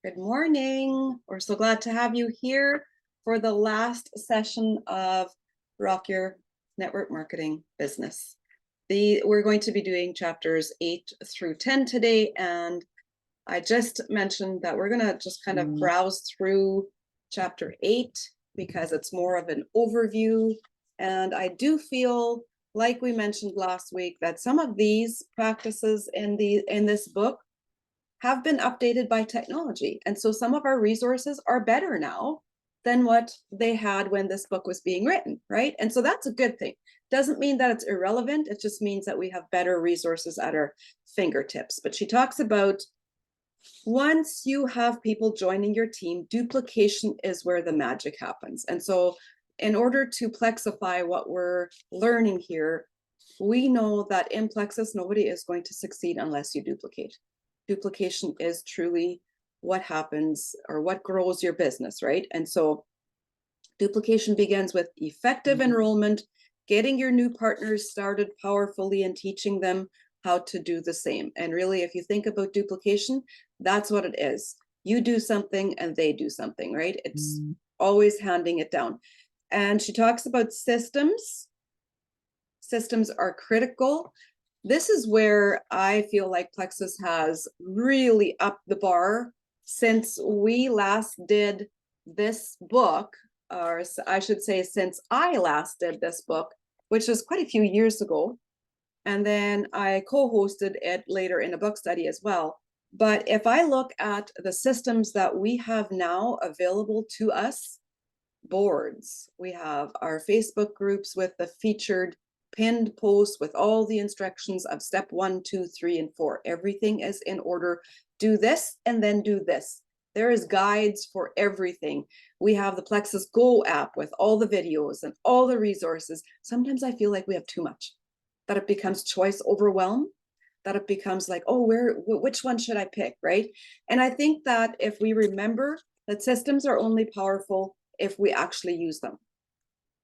Good morning. We're so glad to have you here for the last session of Rock Your Network Marketing Business. We're going to be doing chapters 8 through 10 today, and I just mentioned that we're going to just kind of browse through chapter 8 because it's more of an overview. And I do feel, like we mentioned last week, that some of these practices in this book have been updated by technology. And so some of our resources are better now than what they had when this book was being written, right? And so that's a good thing. Doesn't mean that it's irrelevant. It just means that we have better resources at our fingertips. But she talks about once you have people joining your team, duplication is where the magic happens. And so in order to plexify what we're learning here, we know that in Plexus, nobody is going to succeed unless you duplicate. Duplication is truly what happens or what grows your business, right? And so duplication begins with effective enrollment, getting your new partners started powerfully and teaching them how to do the same. And really, if you think about duplication, that's what it is. You do something and they do something, right? It's always handing it down. And she talks about systems. Systems are critical. This is where I feel like Plexus has really upped the bar since we last did this book, or I should say, since I last did this book, which was quite a few years ago. And then I co-hosted it later in a book study as well. But if I look at the systems that we have now available to us, boards, we have our Facebook groups with the featured pinned posts with all the instructions of step 1, 2, 3, and 4. Everything is in order. Do this and then do this. There is guides for everything. We have the Plexus Go app with all the videos and all the resources. Sometimes I feel like we have too much, that it becomes choice overwhelm, that it becomes like, oh, which one should I pick, right? And I think that if we remember that systems are only powerful if we actually use them.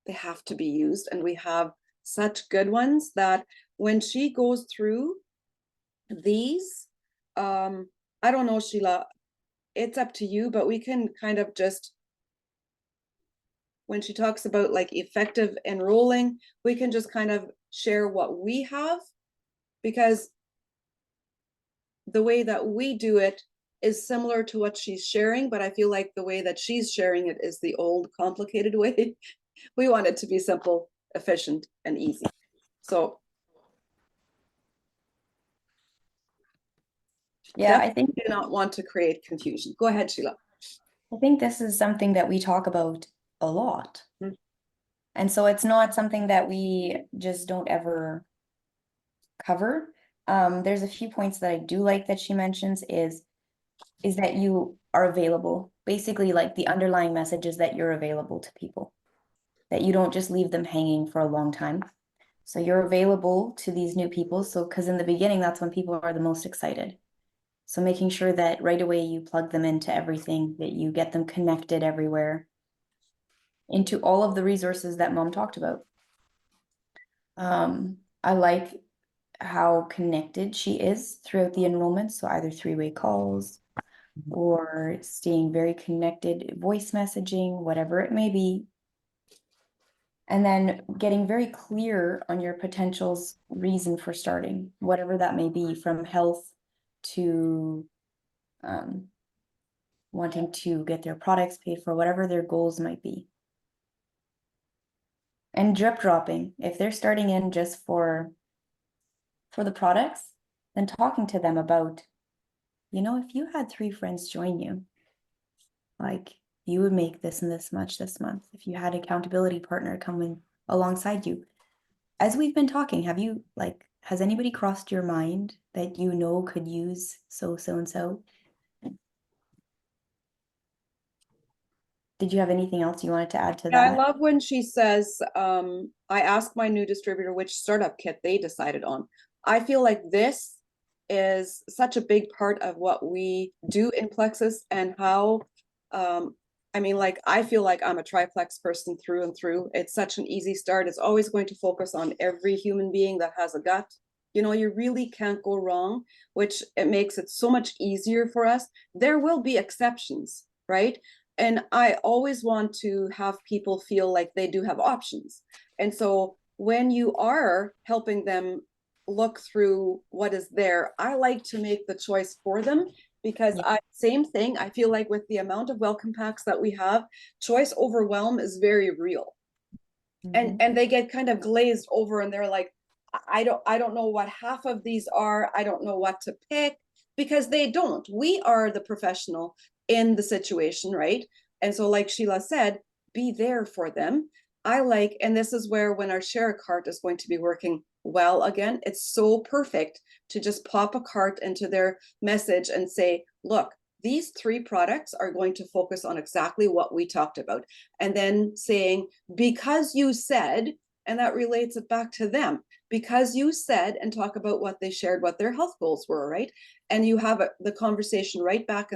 They have to be used, and we have such good ones that when she goes through these, I don't know, Sheila, it's up to you, but we can kind of just, when she talks about like effective enrolling, we can just kind of share what we have, because the way that we do it is similar to what she's sharing, but I feel like the way that she's sharing it is the old complicated way. We want it to be simple, efficient, and easy. So yeah, I think do not want to create confusion. Go ahead, Sheila. this is something that we talk about a lot. Mm-hmm. And so it's not something that we just don't ever cover. There's a few points that I do like that she mentions is that you are available. Basically, like the underlying message is that you're available to people, that you don't just leave them hanging for a long time. So you're available to these new people. So, because in the beginning, that's when people are the most excited. So making sure that right away you plug them into everything, that you get them connected everywhere, into all of the resources that Mom talked about. I like how connected she is throughout the enrollment. So either three-way calls or staying very connected, voice messaging, whatever it may be. And then getting very clear on your potential's reason for starting, whatever that may be, from health to wanting to get their products paid for, whatever their goals might be. And drip dropping, if they're starting in just for the products, then talking to them about, if you had 3 friends join you, like you would make this and this much this month. If you had an accountability partner coming alongside you. As we've been talking, has anybody crossed your mind that could use so and so? Did you have anything else you wanted to add to that? I love when she says, I asked my new distributor which startup kit they decided on. I feel like this is such a big part of what we do in Plexus, and how, I feel like I'm a triplex person through and through. It's such an easy start. It's always going to focus on every human being that has a gut. You know, you really can't go wrong, which it makes it so much easier for us. There will be exceptions, right? And I always want to have people feel like they do have options. And so when you are helping them look through what is there, I like to make the choice for them because Yeah. same thing, I feel like with the amount of welcome packs that we have, choice overwhelm is very real. Mhm. And they get kind of glazed over and they're like, I don't know what half of these are. I don't know what to pick, because they don't. We are the professional in the situation, right? And so like Sheila said, be there for them. I like, and this is where when our share a cart is going to be working well again, it's so perfect to just pop a cart into their message and say, look, these three products are going to focus on exactly what we talked about. And then saying, because you said, and that relates it back to them, because you said, and talk about what they shared, what their health goals were, right? And you have the conversation right back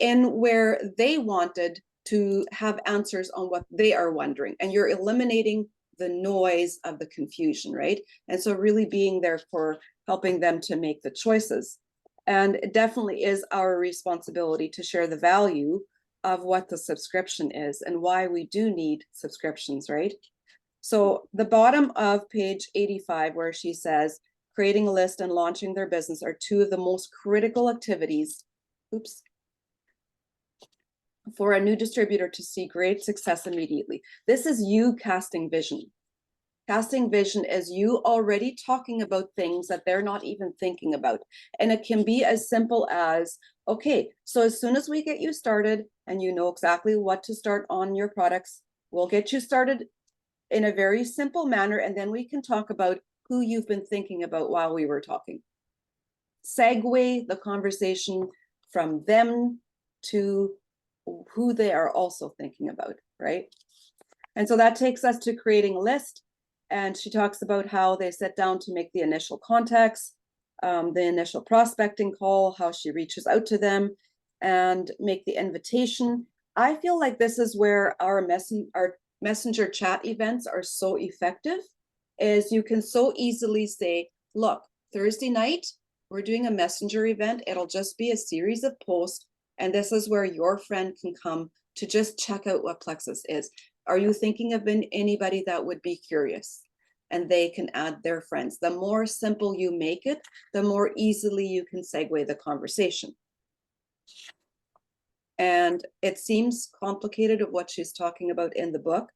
in where they wanted to have answers on what they are wondering, and you're eliminating the noise of the confusion, right? And so really being there for helping them to make the choices. And it definitely is our responsibility to share the value of what the subscription is and why we do need subscriptions, right? So the bottom of page 85, where she says, creating a list and launching their business are two of the most critical activities, oops, for a new distributor to see great success immediately. This is you casting vision. Casting vision is you already talking about things that they're not even thinking about. And it can be as simple as, okay, so as soon as we get you started and you know exactly what to start on your products, we'll get you started in a very simple manner, and then we can talk about who you've been thinking about while we were talking. Segue the conversation from them to who they are also thinking about, right? And so that takes us to creating a list. And she talks about how they sit down to make the initial contacts, the initial prospecting call, how she reaches out to them and make the invitation. I feel like this is where our messenger chat events are so effective, is you can so easily say, look, Thursday night, we're doing a messenger event. It'll just be a series of posts. And this is where your friend can come to just check out what Plexus is. Are you thinking of anybody that would be curious? And they can add their friends. The more simple you make it, the more easily you can segue the conversation. And it seems complicated of what she's talking about in the book.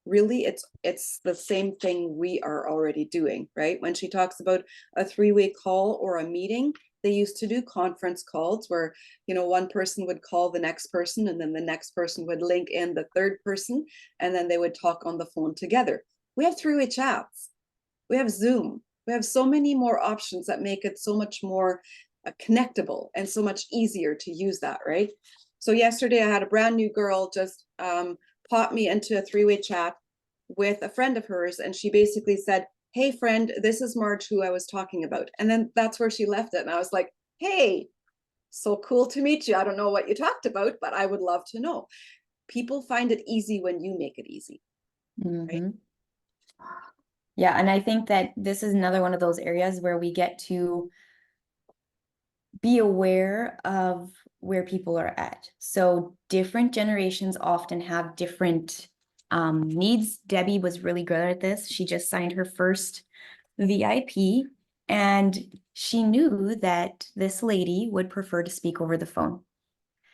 Really, it's the same thing we are already doing, right? When she talks about a three-way call or a meeting, they used to do conference calls where, you know, one person would call the next person and then the next person would link in the third person and then they would talk on the phone together. We have three-way chats. We have Zoom. We have so many more options that make it so much more connectable and so much easier to use that, right? So yesterday I had a brand new girl just pop me into a three-way chat with a friend of hers, and she basically said, hey friend, this is Marge who I was talking about. And then that's where she left it. And I was like, hey, so cool to meet you. I don't know what you talked about, but I would love to know. People find it easy when you make it easy, right? Mhm. Yeah, and I think that this is another one of those areas where we get to be aware of where people are at. So different generations often have different needs. Debbie was really good at this. She just signed her first VIP, and she knew that this lady would prefer to speak over the phone.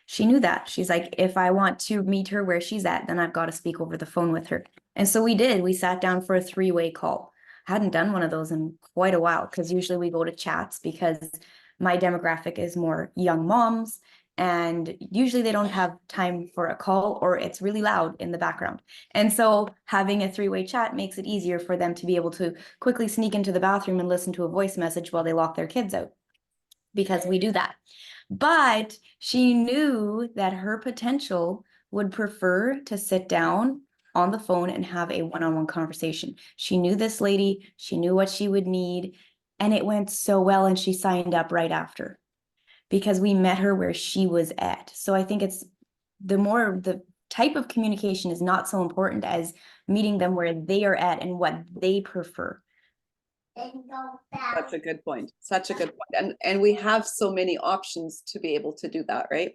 She knew that. She's like, if I want to meet her where she's at, then I've got to speak over the phone with her. And so we did. We sat down for a three-way call. I hadn't done one of those in quite a while, because usually we go to chats because my demographic is more young moms, and usually they don't have time for a call, or it's really loud in the background. And so having a three-way chat makes it easier for them to be able to quickly sneak into the bathroom and listen to a voice message while they lock their kids out, because we do that. But she knew that her potential would prefer to sit down on the phone and have a one-on-one conversation. She knew this lady, she knew what she would need, and it went so well, and she signed up right after because we met her where she was at. So I think it's the type of communication is not so important as meeting them where they are at and what they prefer. That's a good point. Such a good point. And we have so many options to be able to do that, right?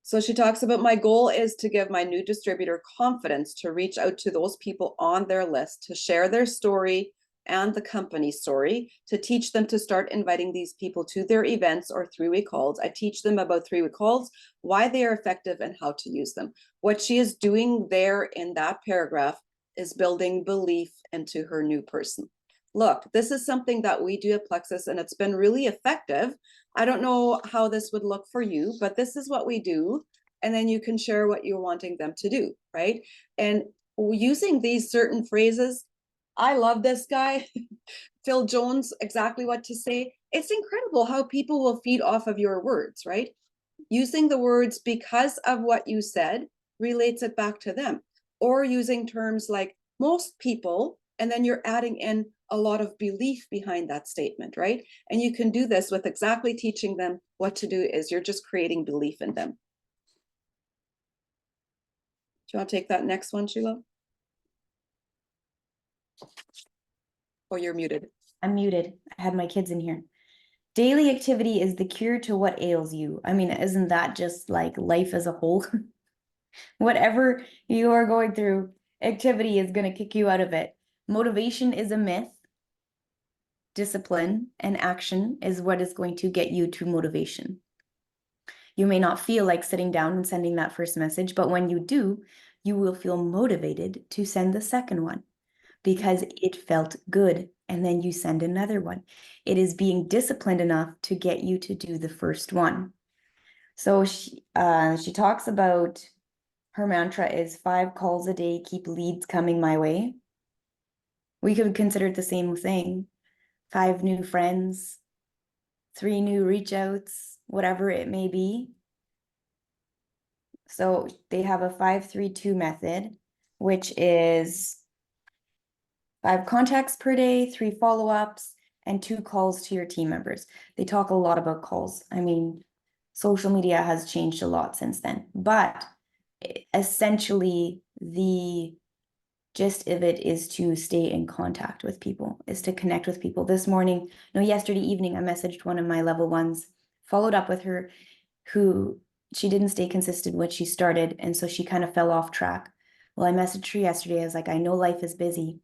So she talks about, my goal is to give my new distributor confidence to reach out to those people on their list, to share their story and the company story, to teach them to start inviting these people to their events or 3-week calls. I teach them about 3-week calls, why they are effective and how to use them. What she is doing there in that paragraph is building belief into her new person. Look, this is something that we do at Plexus and it's been really effective. I don't know how this would look for you, but this is what we do. And then you can share what you're wanting them to do, right? And using these certain phrases, I love this guy, Phil Jones, exactly what to say. It's incredible how people will feed off of your words, right? Using the words because of what you said relates it back to them. Or using terms like most people, and then you're adding in a lot of belief behind that statement, right? And you can do this with exactly teaching them what to do is you're just creating belief in them. Do you want to take that next one, Sheila? Oh, you're muted. I'm muted. I had my kids in here. Daily activity is the cure to what ails you. I mean, isn't that just like life as a whole? Whatever you are going through, activity is going to kick you out of it. Motivation is a myth. Discipline and action is what is going to get you to motivation. You may not feel like sitting down and sending that first message, but when you do, you will feel motivated to send the second one because it felt good. And then you send another one. It is being disciplined enough to get you to do the first one. So she talks about her mantra is 5 calls a day, keep leads coming my way. We could consider it the same thing. 5 new friends, 3 new reach outs, whatever it may be. So they have a 5-3-2 method, which is 5 contacts per day, 3 follow-ups, and 2 calls to your team members. They talk a lot about calls. I mean, social media has changed a lot since then, but essentially the gist of it is to stay in contact with people, is to connect with people. This morning, no, yesterday evening, I messaged one of my level ones, followed up with her, who she didn't stay consistent when she started, and so she kind of fell off track. Well, I messaged her yesterday. I was like, I know life is busy.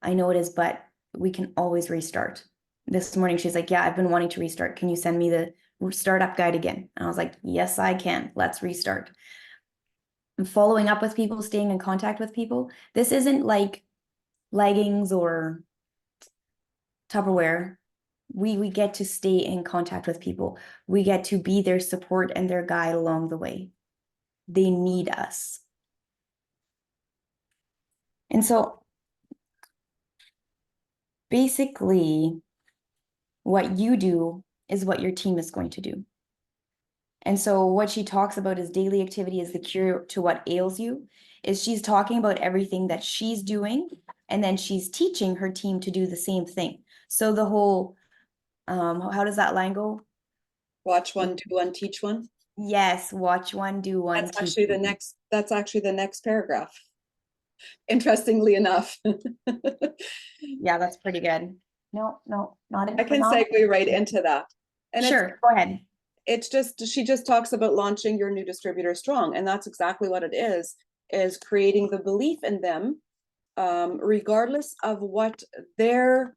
I know it is, but we can always restart. This morning, she's like, yeah, I've been wanting to restart. Can you send me the startup guide again? And I was like, yes, I can. Let's restart. Following up with people, staying in contact with people. This isn't like leggings or Tupperware. We get to stay in contact with people. We get to be their support and their guide along the way. They need us. And so basically, what you do is what your team is going to do. And so what she talks about is daily activity is the cure to what ails you, is she's talking about everything that she's doing, and then she's teaching her team to do the same thing. So the whole, how does that line go? Watch one, do one, teach one. Yes, watch one, do one, That's teach actually the one. next, that's actually the next paragraph. Interestingly enough. Yeah, that's pretty good. No, not I in can phenomenal. segue right into that. And Sure, go ahead. it's just, she just talks about launching your new distributor strong. And that's exactly what it is creating the belief in them, regardless of what their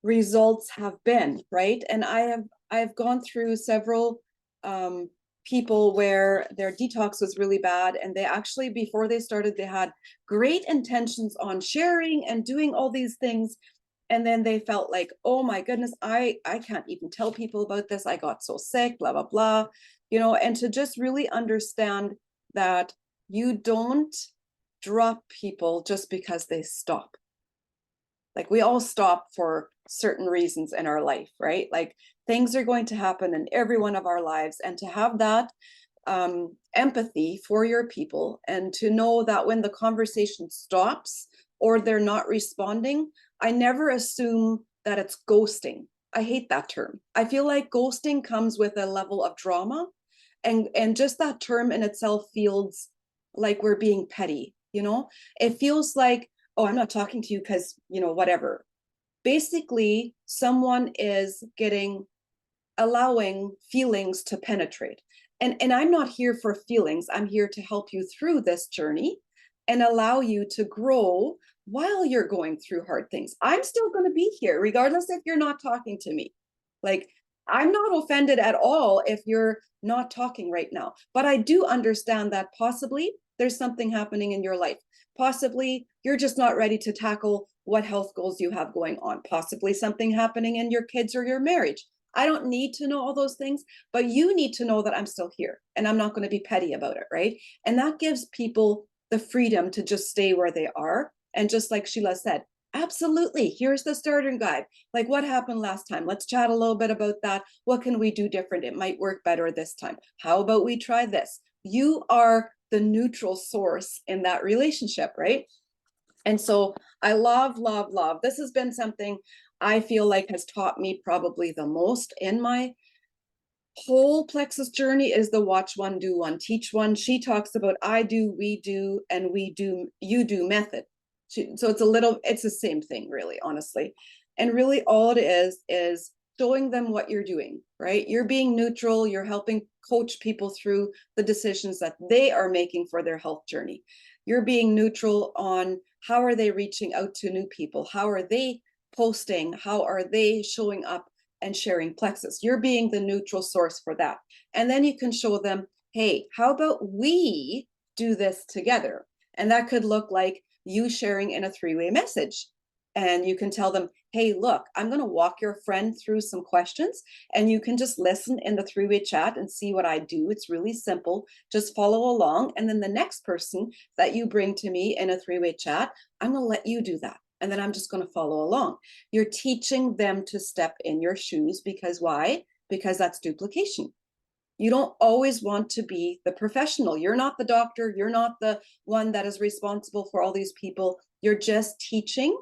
results have been, right? And I've gone through several people where their detox was really bad, and they actually, before they started, they had great intentions on sharing and doing all these things, and then they felt like, oh my goodness, I can't even tell people about this, I got so sick, blah blah blah, and to just really understand that you don't drop people just because they stop. Like, we all stop for certain reasons in our life, right? Like, things are going to happen in every one of our lives, and to have that empathy for your people, and to know that when the conversation stops or they're not responding, I never assume that it's ghosting. I hate that term. I feel like ghosting comes with a level of drama, and just that term in itself feels like we're being petty. It feels like oh, I'm not talking to you because, whatever. Basically, someone is allowing feelings to penetrate. And I'm not here for feelings. I'm here to help you through this journey and allow you to grow while you're going through hard things. I'm still going to be here, regardless if you're not talking to me. Like, I'm not offended at all if you're not talking right now, but I do understand that possibly there's something happening in your life. Possibly you're just not ready to tackle what health goals you have going on. Possibly something happening in your kids or your marriage. I don't need to know all those things, but you need to know that I'm still here and I'm not going to be petty about it, right? And that gives people the freedom to just stay where they are. And just like Sheila said, absolutely, here's the starter guide. Like, what happened last time? Let's chat a little bit about that. What can we do different? It might work better this time. How about we try this? You are the neutral source in that relationship, right? And so I love, love, love. This has been something I feel like has taught me probably the most in my whole Plexus journey is the watch one, do one, teach one. She talks about I do, we do, and we do, you do method. So it's the same thing, really, honestly. And really all it is showing them what you're doing, right? You're being neutral, you're helping coach people through the decisions that they are making for their health journey. You're being neutral on how are they reaching out to new people? How are they posting? How are they showing up and sharing Plexus? You're being the neutral source for that. And then you can show them, hey, how about we do this together? And that could look like you sharing in a three-way message. And you can tell them, hey, look, I'm going to walk your friend through some questions and you can just listen in the three-way chat and see what I do. It's really simple. Just follow along. And then the next person that you bring to me in a three-way chat, I'm going to let you do that. And then I'm just going to follow along. You're teaching them to step in your shoes because why? Because that's duplication. You don't always want to be the professional. You're not the doctor. You're not the one that is responsible for all these people. You're just teaching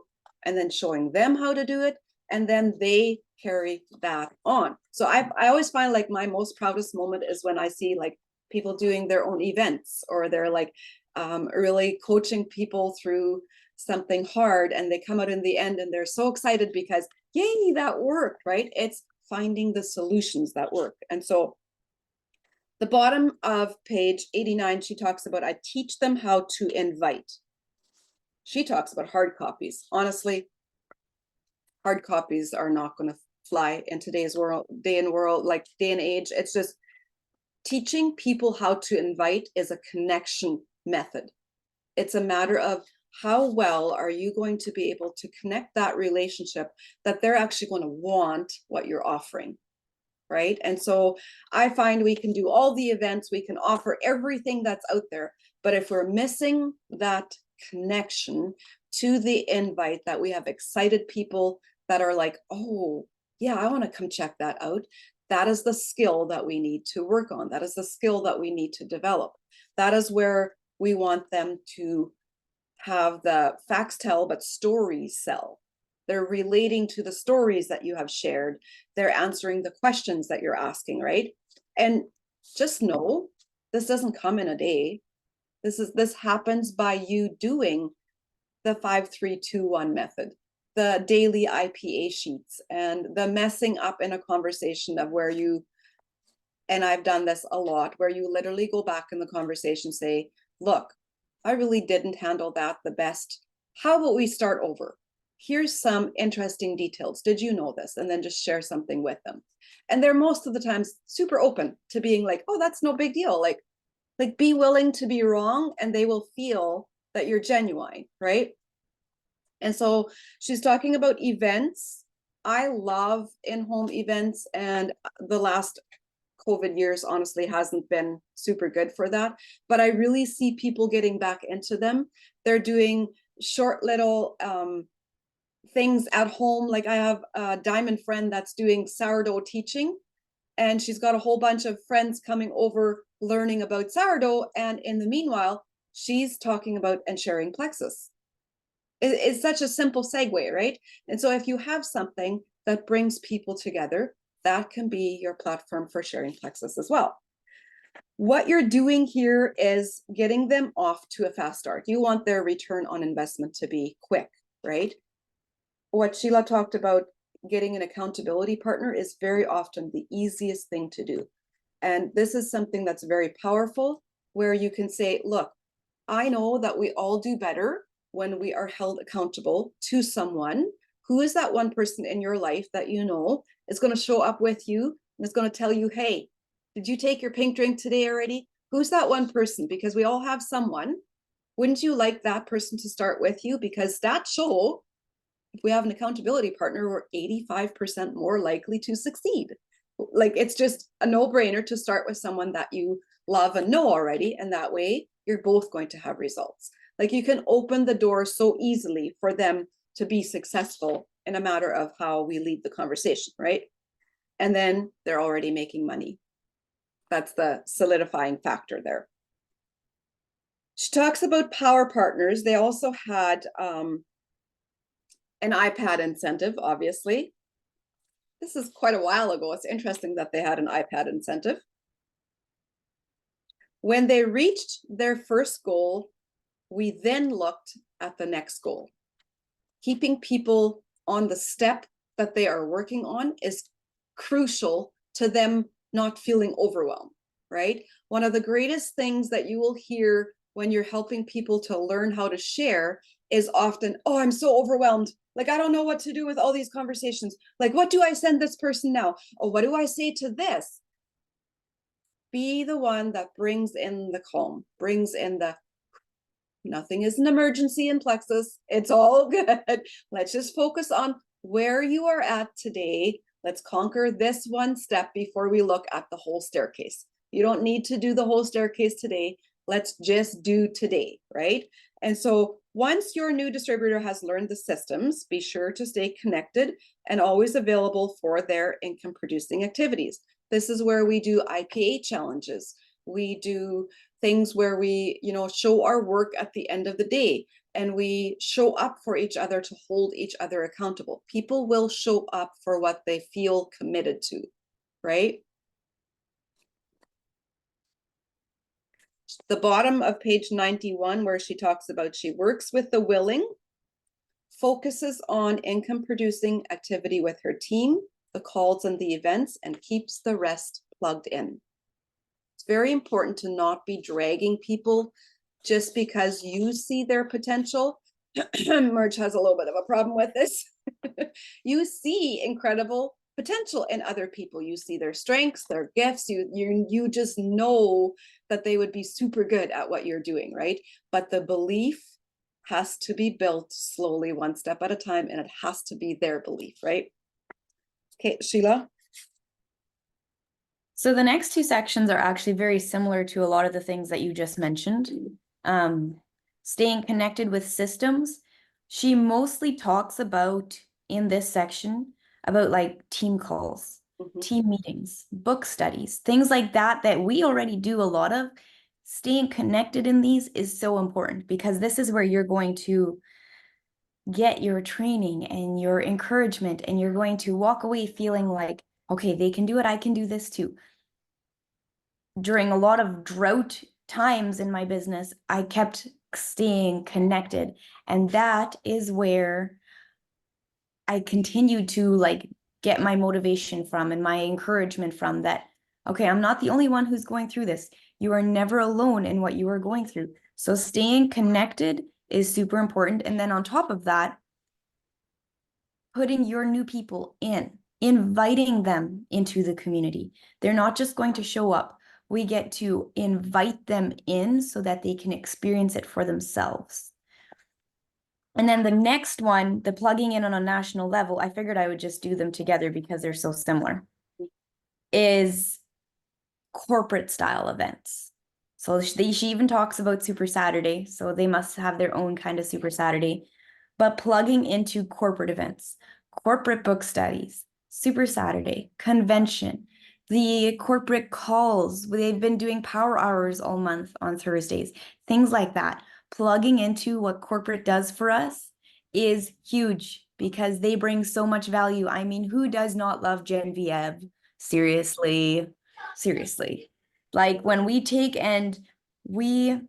and then showing them how to do it. And then they carry that on. So I always find like my most proudest moment is when I see like people doing their own events or they're like really coaching people through something hard and they come out in the end and they're so excited because yay, that worked, right? It's finding the solutions that work. And so the bottom of page 89, she talks about, I teach them how to invite. She talks about hard copies. Honestly, hard copies are not going to fly in today's day and age. It's just teaching people how to invite is a connection method. It's a matter of how well are you going to be able to connect that relationship that they're actually going to want what you're offering, right? And so I find we can do all the events, we can offer everything that's out there, but if we're missing that connection to the invite, that we have excited people that are like, oh yeah, I want to come check that out, that is the skill that we need to work on. That is the skill that we need to develop. That is where we want them to have the facts tell, but stories sell. They're relating to the stories that you have shared. They're answering the questions that you're asking, right? And just know this doesn't come in a day. This happens by you doing the 5-3-2-1 method, the daily IPA sheets, and the messing up in a conversation of where you, and I've done this a lot, where you literally go back in the conversation, say, look, I really didn't handle that the best. How about we start over? Here's some interesting details. Did you know this? And then just share something with them. And they're most of the times super open to being like, oh, that's no big deal. Like be willing to be wrong and they will feel that you're genuine, right? And so she's talking about events. I love in-home events, and the last COVID years honestly hasn't been super good for that, but I really see people getting back into them. They're doing short little things at home. Like I have a diamond friend that's doing sourdough teaching, and she's got a whole bunch of friends coming over learning about sourdough, and in the meanwhile she's talking about and sharing Plexus. It's such a simple segue, right? And so if you have something that brings people together, that can be your platform for sharing Plexus as well. What you're doing here is getting them off to a fast start. You want their return on investment to be quick, right? What Sheila talked about, getting an accountability partner, is very often the easiest thing to do. And this is something that's very powerful, where you can say, look, I know that we all do better when we are held accountable to someone. Who is that one person in your life that you know is going to show up with you and is going to tell you, hey, did you take your pink drink today already? Who's that one person? Because we all have someone. Wouldn't you like that person to start with you? Because that show, if we have an accountability partner, we're 85% more likely to succeed. Like, it's just a no-brainer to start with someone that you love and know already, and that way you're both going to have results. Like, you can open the door so easily for them to be successful in a matter of how we lead the conversation, right? And then they're already making money. That's the solidifying factor there. She talks about power partners. They also had an iPad incentive, obviously. This is quite a while ago. It's interesting that they had an iPad incentive. When they reached their first goal, we then looked at the next goal. Keeping people on the step that they are working on is crucial to them not feeling overwhelmed, right? One of the greatest things that you will hear when you're helping people to learn how to share is often, oh, I'm so overwhelmed. Like, I don't know what to do with all these conversations. Like, what do I send this person now? Oh, what do I say to this? Be the one that brings in the calm, brings in the, nothing is an emergency in Plexus. It's all good. Let's just focus on where you are at today. Let's conquer this one step before we look at the whole staircase. You don't need to do the whole staircase today. Let's just do today, right? And so once your new distributor has learned the systems, be sure to stay connected and always available for their income producing activities. This is where we do IPA challenges. We do things where we, show our work at the end of the day, and we show up for each other to hold each other accountable. People will show up for what they feel committed to, right? The bottom of page 91, where she talks about she works with the willing, focuses on income producing activity with her team, the calls and the events, and keeps the rest plugged in. It's very important to not be dragging people just because you see their potential. Merge has a little bit of a problem with this. You see incredible potential in other people. You see their strengths, their gifts. You just know that they would be super good at what you're doing, right? But the belief has to be built slowly, one step at a time, and it has to be their belief, right? Okay, Sheila. So the next two sections are actually very similar to a lot of the things that you just mentioned. Staying connected with systems. She mostly talks about, in this section, about like team calls, team meetings, book studies, things like that we already do a lot of. Staying connected in these is so important, because this is where you're going to get your training and your encouragement, and you're going to walk away feeling like, okay, they can do it, I can do this too. During a lot of drought times in my business, I kept staying connected, and that is where I continued to like get my motivation from and my encouragement from, that okay, I'm not the only one who's going through this. You are never alone in what you are going through. So staying connected is super important. And then on top of that, putting your new people in, inviting them into the community. They're not just going to show up. We get to invite them in so that they can experience it for themselves. And then the next one, the plugging in on a national level, I figured I would just do them together because they're so similar, is corporate style events. So she even talks about Super Saturday. So they must have their own kind of Super Saturday, but plugging into corporate events, corporate book studies, Super Saturday, convention, the corporate calls. They've been doing power hours all month on Thursdays, things like that. Plugging into what corporate does for us is huge because they bring so much value. I mean, who does not love Genevieve? Seriously. Like when we take and we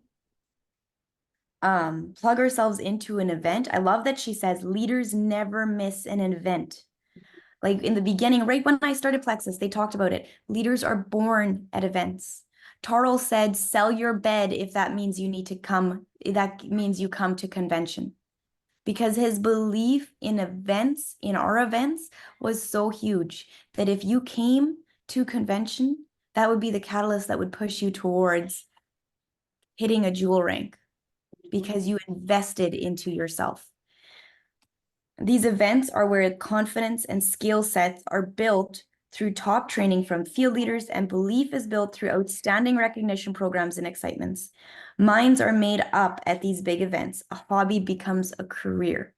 plug ourselves into an event. I love that she says leaders never miss an event. Like in the beginning, right when I started Plexus, they talked about it. Leaders are born at events. Tarl said, sell your bed if that means you need to come, that means you come to convention. Because his belief in events, in our events, was so huge that if you came to convention, that would be the catalyst that would push you towards hitting a jewel rank because you invested into yourself. These events are where confidence and skill sets are built through top training from field leaders, and belief is built through outstanding recognition programs and excitements. Minds are made up at these big events. A hobby becomes a career.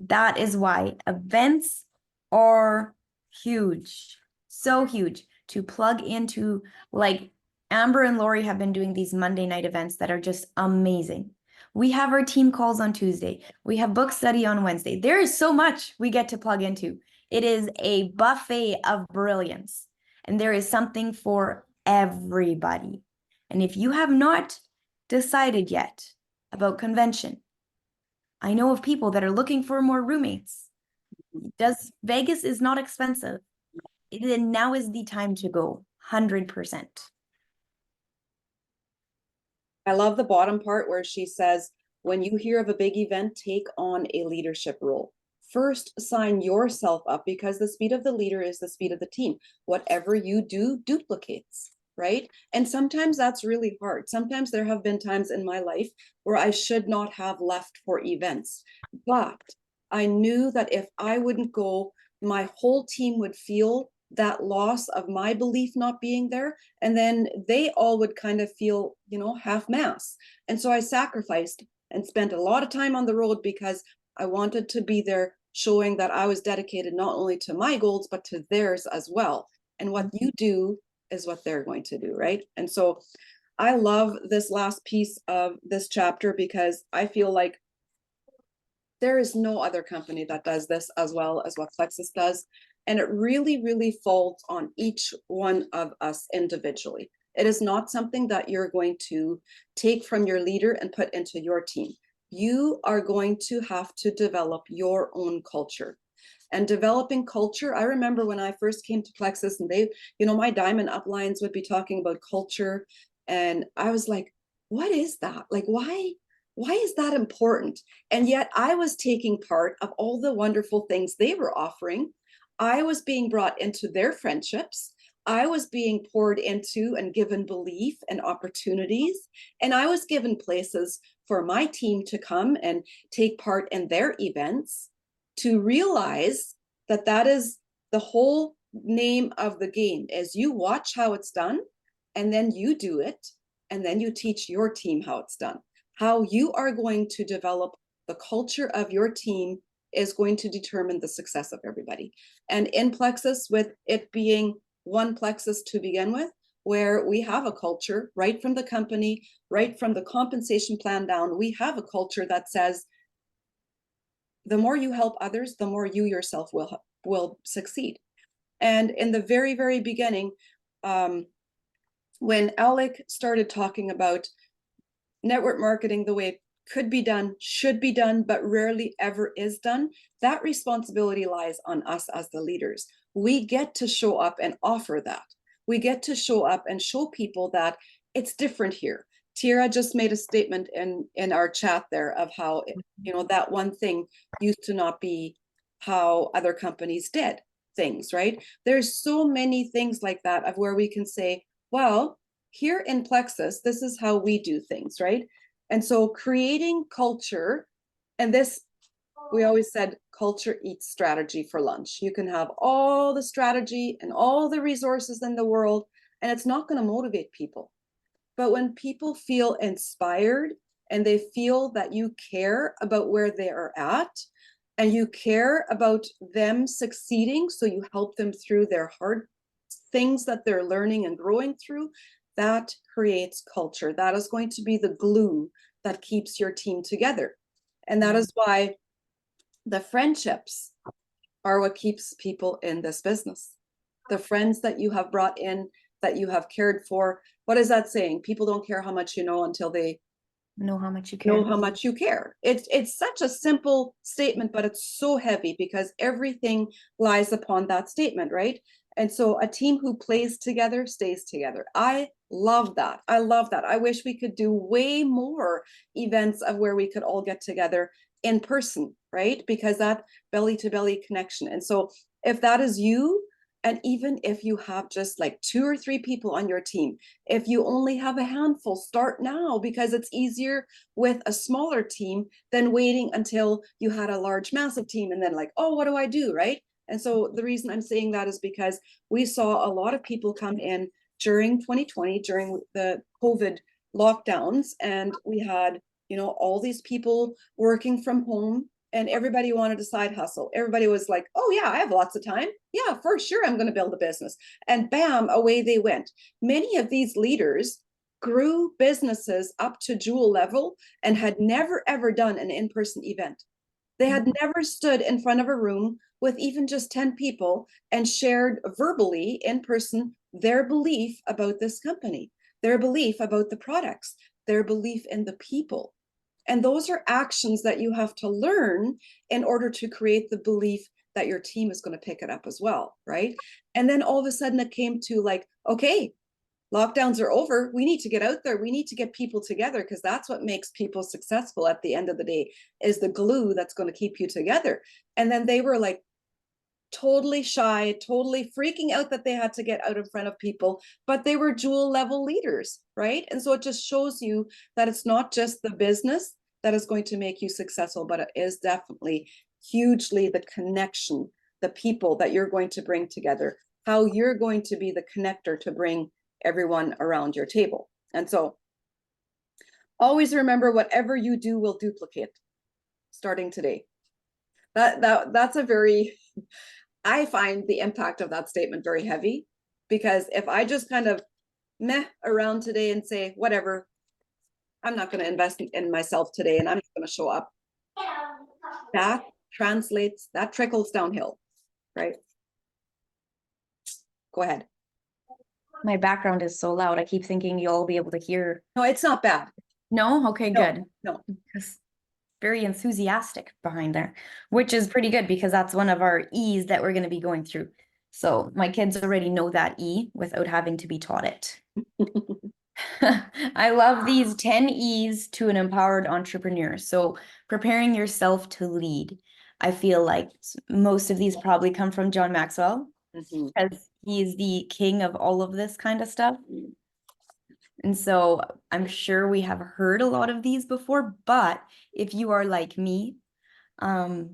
That is why events are huge, so huge to plug into. Like Amber and Lori have been doing these Monday night events that are just amazing. We have our team calls on Tuesday. We have book study on Wednesday. There is so much we get to plug into. It is a buffet of brilliance, and there is something for everybody. And if you have not decided yet about convention, I know of people that are looking for more roommates. Vegas is not expensive. Now is the time to go, 100%. I love the bottom part where she says, when you hear of a big event, take on a leadership role. First, sign yourself up, because the speed of the leader is the speed of the team. Whatever you do duplicates, right? And sometimes that's really hard. Sometimes there have been times in my life where I should not have left for events, but I knew that if I wouldn't go, my whole team would feel that loss of my belief not being there, and then they all would kind of feel, half mass. And so I sacrificed and spent a lot of time on the road because I wanted to be there, showing that I was dedicated not only to my goals but to theirs as well. And what you do is what they're going to do, right? And so I love this last piece of this chapter, because I feel like there is no other company that does this as well as what Plexus does. And it really, really falls on each one of us individually. It is not something that you're going to take from your leader and put into your team. You are going to have to develop your own culture. And developing culture, I remember when I first came to Plexus, and they, my diamond uplines would be talking about culture. And I was like, what is that? Like, why is that important? And yet I was taking part of all the wonderful things they were offering. I was being brought into their friendships. I was being poured into and given belief and opportunities. And I was given places for my team to come and take part in their events, to realize that that is the whole name of the game, is you watch how it's done, and then you do it, and then you teach your team how it's done. How you are going to develop the culture of your team is going to determine the success of everybody. And in Plexus, with it being one Plexus to begin with, where we have a culture right from the company, right from the compensation plan down, we have a culture that says, the more you help others, the more you yourself will succeed. And in the very, very beginning, when Alec started talking about network marketing the way it could be done, should be done, but rarely ever is done, that responsibility lies on us as the leaders. We get to show up and offer that. We get to show up and show people that it's different here. Tira just made a statement in our chat there of how, that one thing used to not be how other companies did things, right? There's so many things like that of where we can say, well, here in Plexus, this is how we do things, right? And so creating culture, and this, we always said, culture eats strategy for lunch. You can have all the strategy and all the resources in the world, and it's not going to motivate people. But when people feel inspired and they feel that you care about where they are at, and you care about them succeeding, so you help them through their hard things that they're learning and growing through, that creates culture. That is going to be the glue that keeps your team together. And that is why the friendships are what keeps people in this business. The friends that you have brought in that you have cared for. What is that saying? People don't care how much you know until they Know how much you know care. how much you care. It's such a simple statement, but it's so heavy because everything lies upon that statement, right? And so a team who plays together stays together. I love that. I love that. I wish we could do way more events of where we could all get together in person, right? Because that belly to belly connection. And so if that is you, and even if you have just like 2 or 3 people on your team, if you only have a handful, start now, because it's easier with a smaller team than waiting until you had a large, massive team and then like, oh, what do I do, right? And so the reason I'm saying that is because we saw a lot of people come in during 2020, during the COVID lockdowns, and we had, all these people working from home, and everybody wanted a side hustle. Everybody was like, oh yeah, I have lots of time. Yeah, for sure, I'm going to build a business. And bam, away they went. Many of these leaders grew businesses up to jewel level and had never ever done an in-person event. They had never stood in front of a room with even just 10 people and shared verbally in person their belief about this company, their belief about the products, their belief in the people. And those are actions that you have to learn in order to create the belief that your team is going to pick it up as well, right? And then all of a sudden it came to like, okay, lockdowns are over. We need to get out there. We need to get people together, because that's what makes people successful at the end of the day, is the glue that's going to keep you together. And then they were like totally shy, totally freaking out that they had to get out in front of people, but they were jewel level leaders, right? And so it just shows you that it's not just the business that is going to make you successful, but it is definitely hugely the connection, the people that you're going to bring together, how you're going to be the connector to bring everyone around your table. And so always remember, whatever you do will duplicate, starting today. That's a very, I find the impact of that statement very heavy, because if I just kind of meh around today and say, whatever, I'm not going to invest in myself today and I'm just going to show up, that translates, that trickles downhill, right? Go ahead. My background is so loud. I keep thinking you'll be able to hear. No, it's not bad. No? Okay, No, good. no. Because very enthusiastic behind there, which is pretty good because that's one of our E's that we're going to be going through. So my kids already know that E without having to be taught it. I love these 10 E's to an empowered entrepreneur. So preparing yourself to lead. I feel like most of these probably come from John Maxwell, because he's the king of all of this kind of stuff. And so I'm sure we have heard a lot of these before, but if you are like me, a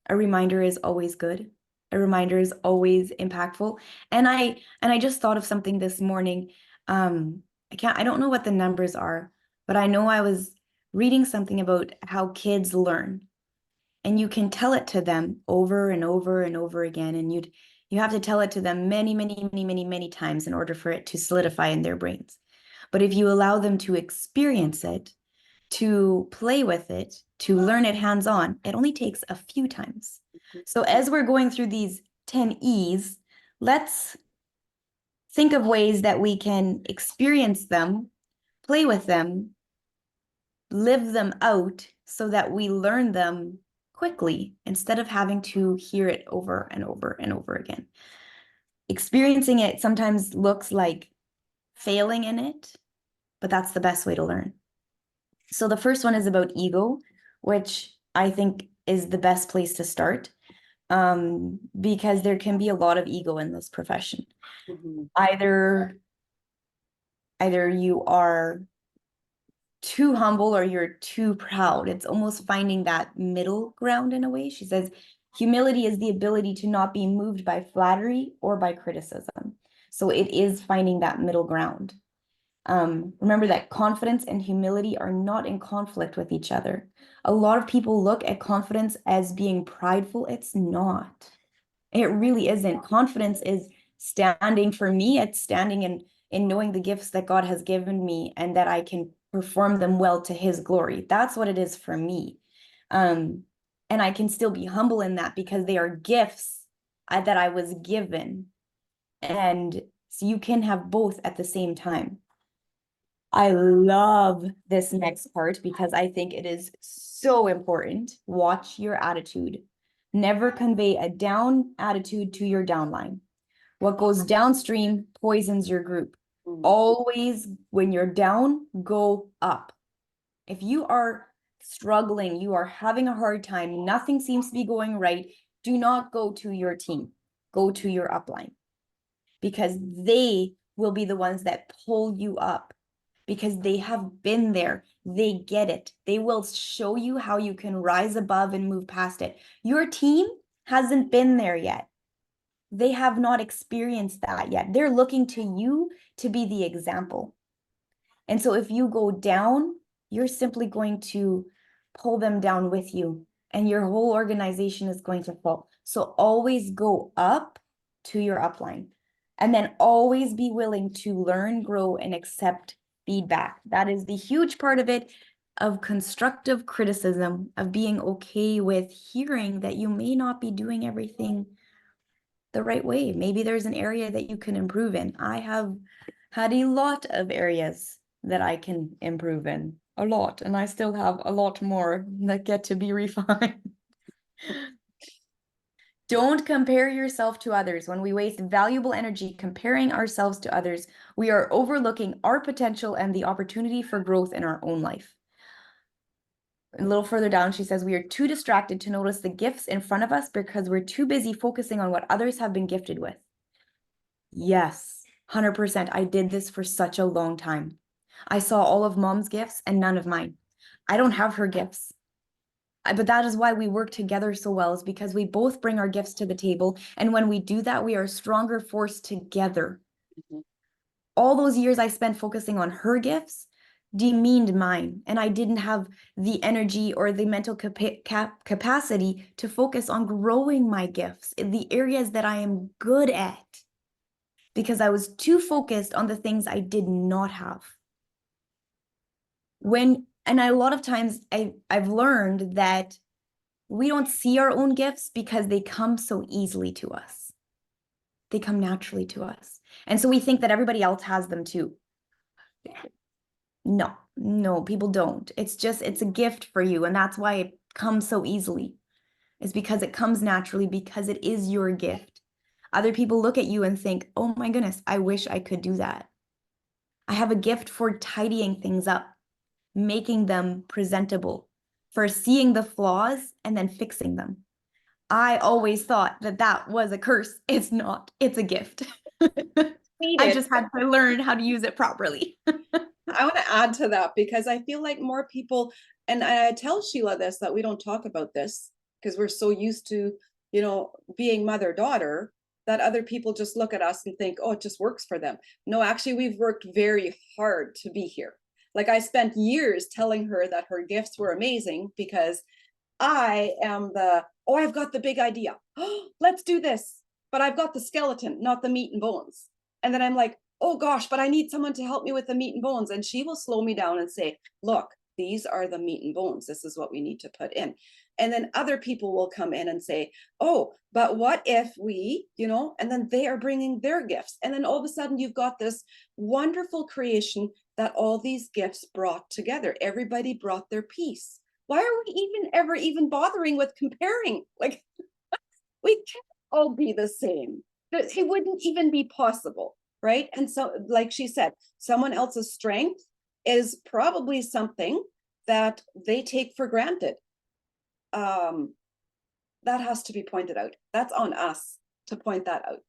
reminder is always good. A reminder is always impactful. And I just thought of something this morning. I don't know what the numbers are, but I know I was reading something about how kids learn. And you can tell it to them over and over and over again. And you have to tell it to them many, many, many, many, many times in order for it to solidify in their brains. But if you allow them to experience it, to play with it, to learn it hands-on, it only takes a few times. So as we're going through these 10 E's, let's think of ways that we can experience them, play with them, live them out so that we learn them quickly instead of having to hear it over and over and over again. Experiencing it sometimes looks like failing in it, but that's the best way to learn. So the first one is about ego, which I think is the best place to start, because there can be a lot of ego in this profession. Either you are too humble or you're too proud. It's almost finding that middle ground in a way. She says, humility is the ability to not be moved by flattery or by criticism. So it is finding that middle ground. Remember that confidence and humility are not in conflict with each other. A lot of people look at confidence as being prideful. It's not. It really isn't. Confidence is standing, for me, it's standing in knowing the gifts that God has given me and that I can perform them well to his glory. That's what it is for me. And I can still be humble in that because they are gifts that I was given. And So you can have both at the same time. I love this next part because I think it is so important. Watch your attitude. Never convey a down attitude to your downline. What goes downstream poisons your group. Always, when you're down, go up. If you are struggling, you are having a hard time, nothing seems to be going right, do not go to your team. Go to your upline, because they will be the ones that pull you up, because they have been there. They get it. They will show you how you can rise above and move past it. Your team hasn't been there yet. They have not experienced that yet. They're looking to you to be the example. And so if you go down, you're simply going to pull them down with you, and your whole organization is going to fall. So always go up to your upline, and then always be willing to learn, grow, and accept feedback. That is the huge part of it, of constructive criticism, of being okay with hearing that you may not be doing everything the right way. Maybe there's an area that you can improve in. I have had a lot of areas that I can improve in, a lot, and I still have a lot more that get to be refined. Don't compare yourself to others. When we waste valuable energy comparing ourselves to others, we are overlooking our potential and the opportunity for growth in our own life. A little further down, she says, we are too distracted to notice the gifts in front of us because we're too busy focusing on what others have been gifted with. Yes, 100%. I did this for such a long time. I saw all of mom's gifts and none of mine. I don't have her gifts. But that is why we work together so well, is because we both bring our gifts to the table. And when we do that, we are a stronger force together. All those years I spent focusing on her gifts demeaned mine, and I didn't have the energy or the mental capacity to focus on growing my gifts in the areas that I am good at, because I was too focused on the things I did not have. A lot of times I've learned that we don't see our own gifts because they come so easily to us. They come naturally to us. And so we think that everybody else has them too. No, people don't. It's a gift for you. And that's why it comes so easily. It's because it comes naturally, because it is your gift. Other people look at you and think, oh my goodness, I wish I could do that. I have a gift for tidying things up, making them presentable, for seeing the flaws and then fixing them. I always thought that that was a curse. It's not. It's a gift. I just had to learn how to use it properly. I want to add to that because I feel like more people, and I tell Sheila this, that we don't talk about this because we're so used to, being mother-daughter, that other people just look at us and think, oh, it just works for them. No, actually, we've worked very hard to be here. Like, I spent years telling her that her gifts were amazing because I am I've got the big idea. Oh, let's do this. But I've got the skeleton, not the meat and bones. And then I'm like, oh gosh, but I need someone to help me with the meat and bones. And she will slow me down and say, look, these are the meat and bones. This is what we need to put in. And then other people will come in and say, oh, but what if we, and then they are bringing their gifts. And then all of a sudden you've got this wonderful creation that all these gifts brought together. Everybody brought their piece. Why are we ever bothering with comparing? Like, we can't all be the same. It wouldn't even be possible, right? And so, like she said, someone else's strength is probably something that they take for granted. That has to be pointed out. That's on us to point that out.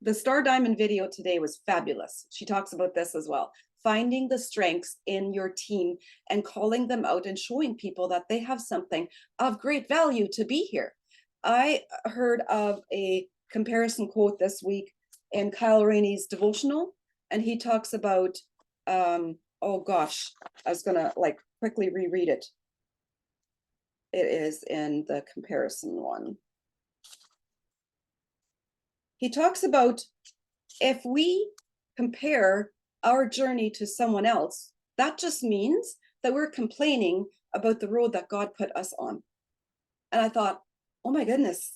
The Star Diamond video today was fabulous. She talks about this as well. Finding the strengths in your team and calling them out and showing people that they have something of great value to be here. I heard of a comparison quote this week in Kyle Rainey's devotional, and he talks about, oh gosh, I was gonna quickly reread it. It is in the comparison one. He talks about, if we compare our journey to someone else, that just means that we're complaining about the road that God put us on. And I thought, oh my goodness,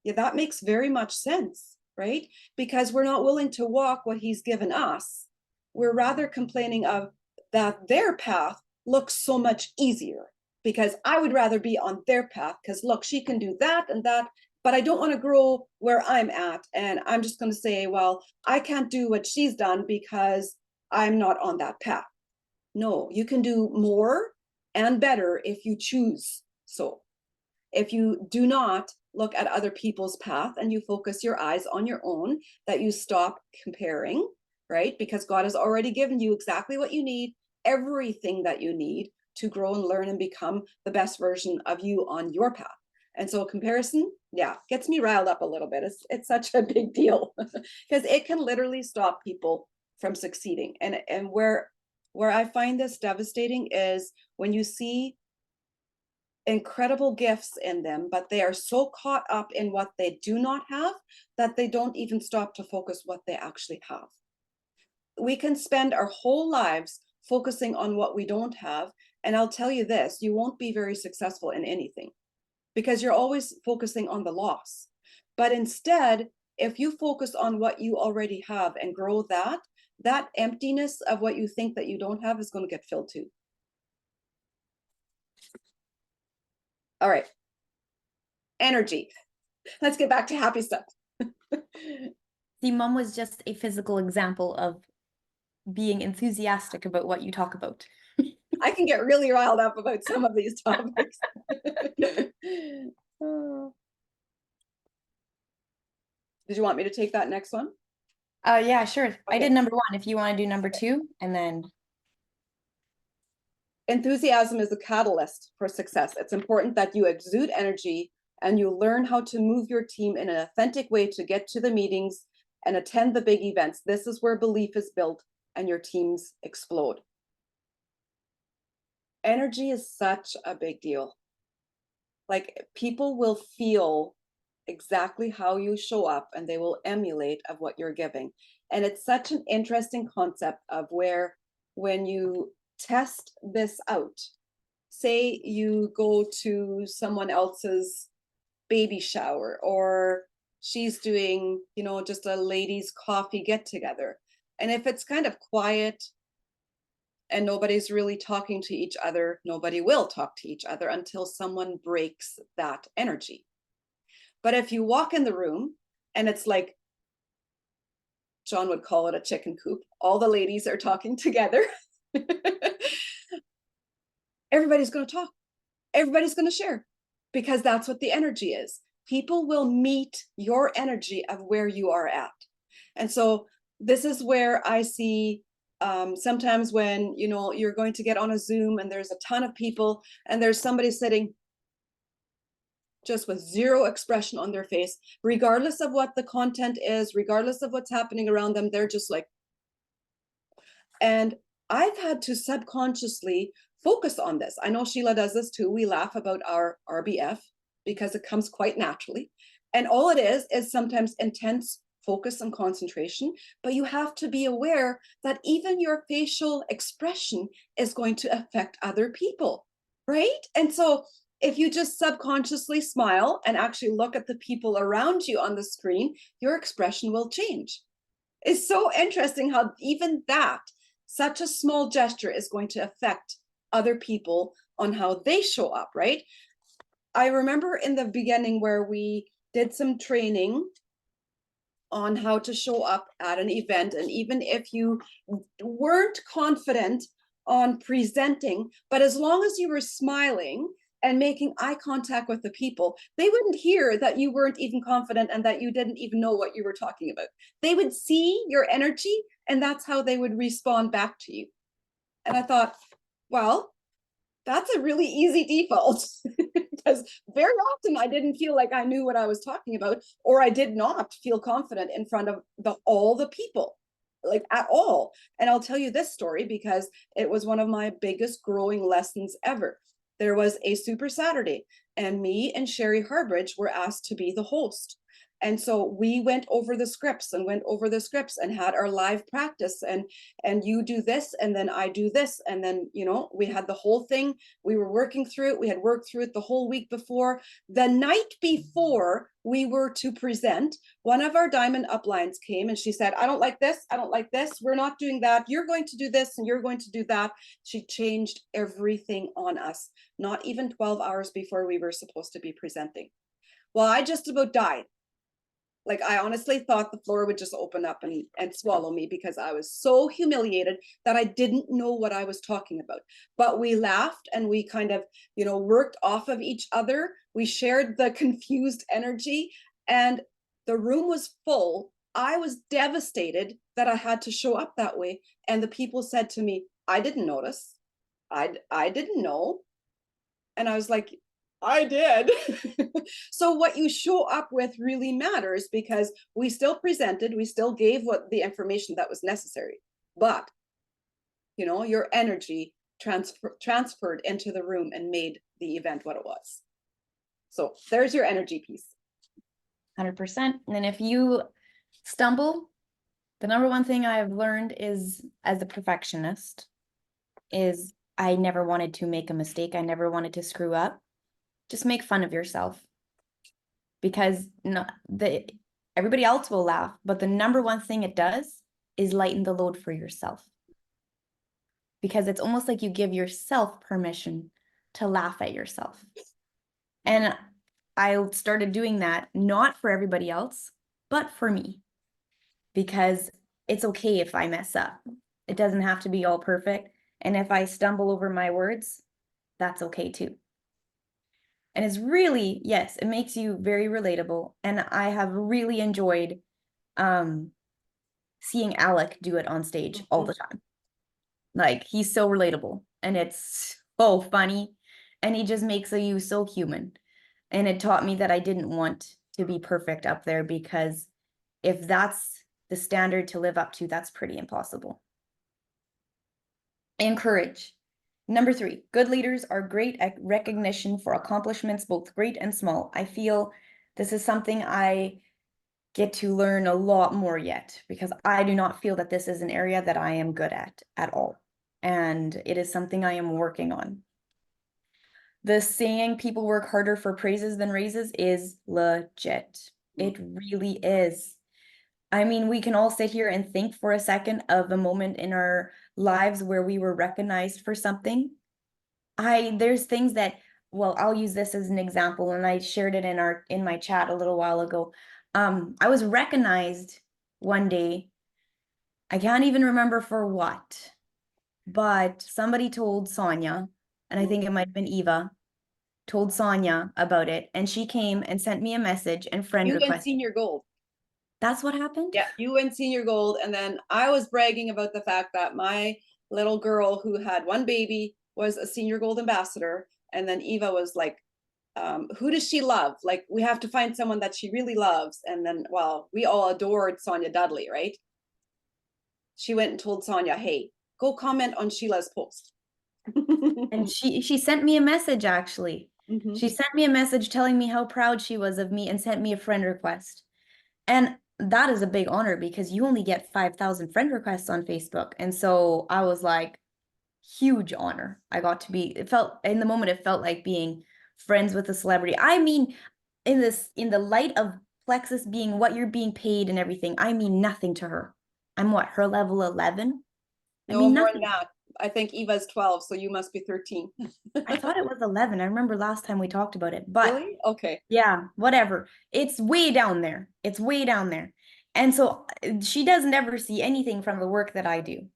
yeah, that makes very much sense. right? Because we're not willing to walk what he's given us. We're rather complaining of that their path looks so much easier because I would rather be on their path because look, she can do that and that, but I don't want to grow where I'm at. And I'm just going to say, well, I can't do what she's done because I'm not on that path. No, you can do more and better if you choose so. If you do not look at other people's path and you focus your eyes on your own, that you stop comparing, right? Because God has already given you exactly what you need, everything that you need to grow and learn and become the best version of you on your path. And so comparison, yeah, gets me riled up a little bit. It's such a big deal because it can literally stop people from succeeding. And where I find this devastating is when you see incredible gifts in them, but they are so caught up in what they do not have that they don't even stop to focus what they actually have. We can spend our whole lives focusing on what we don't have. And I'll tell you this, you won't be very successful in anything because you're always focusing on the loss. But instead, if you focus on what you already have and grow that, that emptiness of what you think that you don't have is going to get filled too. All right. Energy. Let's get back to happy stuff. The mom was just a physical example of being enthusiastic about what you talk about. I can get really riled up about some of these topics. Did you want me to take that next one? Yeah, sure. Okay. I did number 1. If you want to do number 2, and then enthusiasm is a catalyst for success. It's important that you exude energy and you learn how to move your team in an authentic way to get to the meetings and attend the big events. This is where belief is built and your teams explode. Energy is such a big deal. Like people will feel exactly how you show up and they will emulate of what you're giving. And it's such an interesting concept of where when you test this out, say you go to someone else's baby shower or she's doing, you know, just a ladies' coffee get together. And if it's kind of quiet and nobody's really talking to each other, nobody will talk to each other until someone breaks that energy. But if you walk in the room and it's like, John would call it a chicken coop, all the ladies are talking together. Everybody's going to talk. Everybody's going to share because that's what the energy is. People will meet your energy of where you are at. And so this is where I see sometimes when, you know, you're going to get on a Zoom and there's a ton of people and there's somebody sitting just with zero expression on their face, regardless of what the content is, regardless of what's happening around them, they're just like, and I've had to subconsciously focus on this. I know Sheila does this too. We laugh about our RBF because it comes quite naturally. And all it is sometimes intense focus and concentration, but you have to be aware that even your facial expression is going to affect other people, right? And so if you just subconsciously smile and actually look at the people around you on the screen, your expression will change. It's so interesting how even that, such a small gesture is going to affect other people on how they show up, right? I remember in the beginning where we did some training on how to show up at an event. And even if you weren't confident on presenting, but as long as you were smiling and making eye contact with the people, they wouldn't hear that you weren't even confident and that you didn't even know what you were talking about. They would see your energy and that's how they would respond back to you. And I thought, well, that's a really easy default because very often I didn't feel like I knew what I was talking about, or I did not feel confident in front of all the people, like at all. And I'll tell you this story because it was one of my biggest growing lessons ever. There was a Super Saturday and me and Sherry Harbridge were asked to be the host. And so we went over the scripts and had our live practice, and you do this and then I do this, and then we had the whole thing. We were working through it. We had worked through it the whole week before. The night before we were to present, one of our diamond uplines came and she said, I don't like this, I don't like this, we're not doing that, you're going to do this and you're going to do that. She changed everything on us, not even 12 hours before we were supposed to be presenting. Well, I just about died. Like, I honestly thought the floor would just open up and swallow me, because I was so humiliated that I didn't know what I was talking about. But we laughed and we kind of, worked off of each other. We shared the confused energy, and the room was full. I was devastated that I had to show up that way. And the people said to me, I didn't notice. I didn't know. And I was like, I did. So what you show up with really matters, because we still presented, we still gave what the information that was necessary, but your energy transferred into the room and made the event what it was. So there's your energy piece. 100%. And then if you stumble, the number one thing I've learned is, as a perfectionist, is I never wanted to make a mistake. I never wanted to screw up. Just make fun of yourself, because everybody else will laugh, but the number one thing it does is lighten the load for yourself, because it's almost like you give yourself permission to laugh at yourself. And I started doing that, not for everybody else, but for me, because it's okay if I mess up. It doesn't have to be all perfect. And if I stumble over my words, that's okay too. And it's really, yes, it makes you very relatable. And I have really enjoyed seeing Alec do it on stage all the time. Like, he's so relatable and it's so funny, and he just makes you so human. And it taught me that I didn't want to be perfect up there, because if that's the standard to live up to, that's pretty impossible. Encourage. Number 3, good leaders are great at recognition for accomplishments, both great and small. I feel this is something I get to learn a lot more yet, because I do not feel that this is an area that I am good at all. And it is something I am working on. The saying, people work harder for praises than raises, is legit. It really is. I mean, we can all sit here and think for a second of a moment in our lives where we were recognized for something. There's things that, well, I'll use this as an example, and I shared it in my chat a little while ago. I was recognized one day. I can't even remember for what, but somebody told Sonia, and I think it might have been Eva, told Sonia about it, and she came and sent me a message and friend You went request. senior gold. That's what happened? Yeah, you went senior gold. And then I was bragging about the fact that my little girl who had one baby was a senior gold ambassador. And then Eva was like, who does she love? Like, we have to find someone that she really loves. And then, well, we all adored Sonia Dudley, right? She went and told Sonia, hey, go comment on Sheila's post. And she sent me a message, actually. Mhm. She sent me a message telling me how proud she was of me and sent me a friend request. And that is a big honor, because you only get 5,000 friend requests on Facebook. And so I was like, huge honor. I got to be, in the moment, it felt like being friends with a celebrity. I mean, in the light of Plexus being what you're being paid and everything, I mean nothing to her. I'm what, her level 11? I No, mean more nothing. than that. I think Eva's 12, so you must be 13. I thought it was 11. I remember last time we talked about it, but Really? Okay. yeah, whatever. It's way down there. It's way down there. And so she doesn't ever see anything from the work that I do.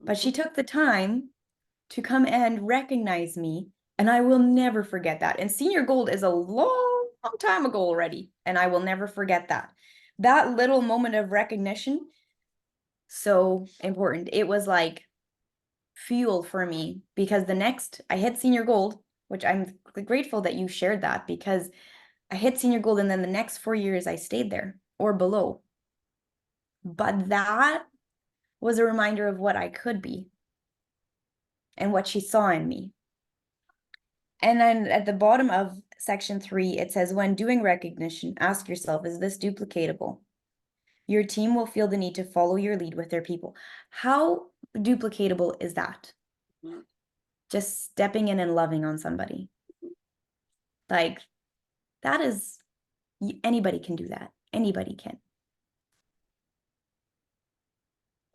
But she took the time to come and recognize me, and I will never forget that. And senior gold is a long, long time ago already, and I will never forget that. That little moment of recognition, so important. It was like fuel for me, because I hit senior gold, which I'm grateful that you shared that, because I hit senior gold, and then the next 4 years I stayed there or below. But that was a reminder of what I could be and what she saw in me. And then at the bottom of section 3, it says, when doing recognition, ask yourself, is this duplicatable? Your team will feel the need to follow your lead with their people. How duplicatable is that? Mhm. Just stepping in and loving on somebody. Like, that is, anybody can do that. Anybody can.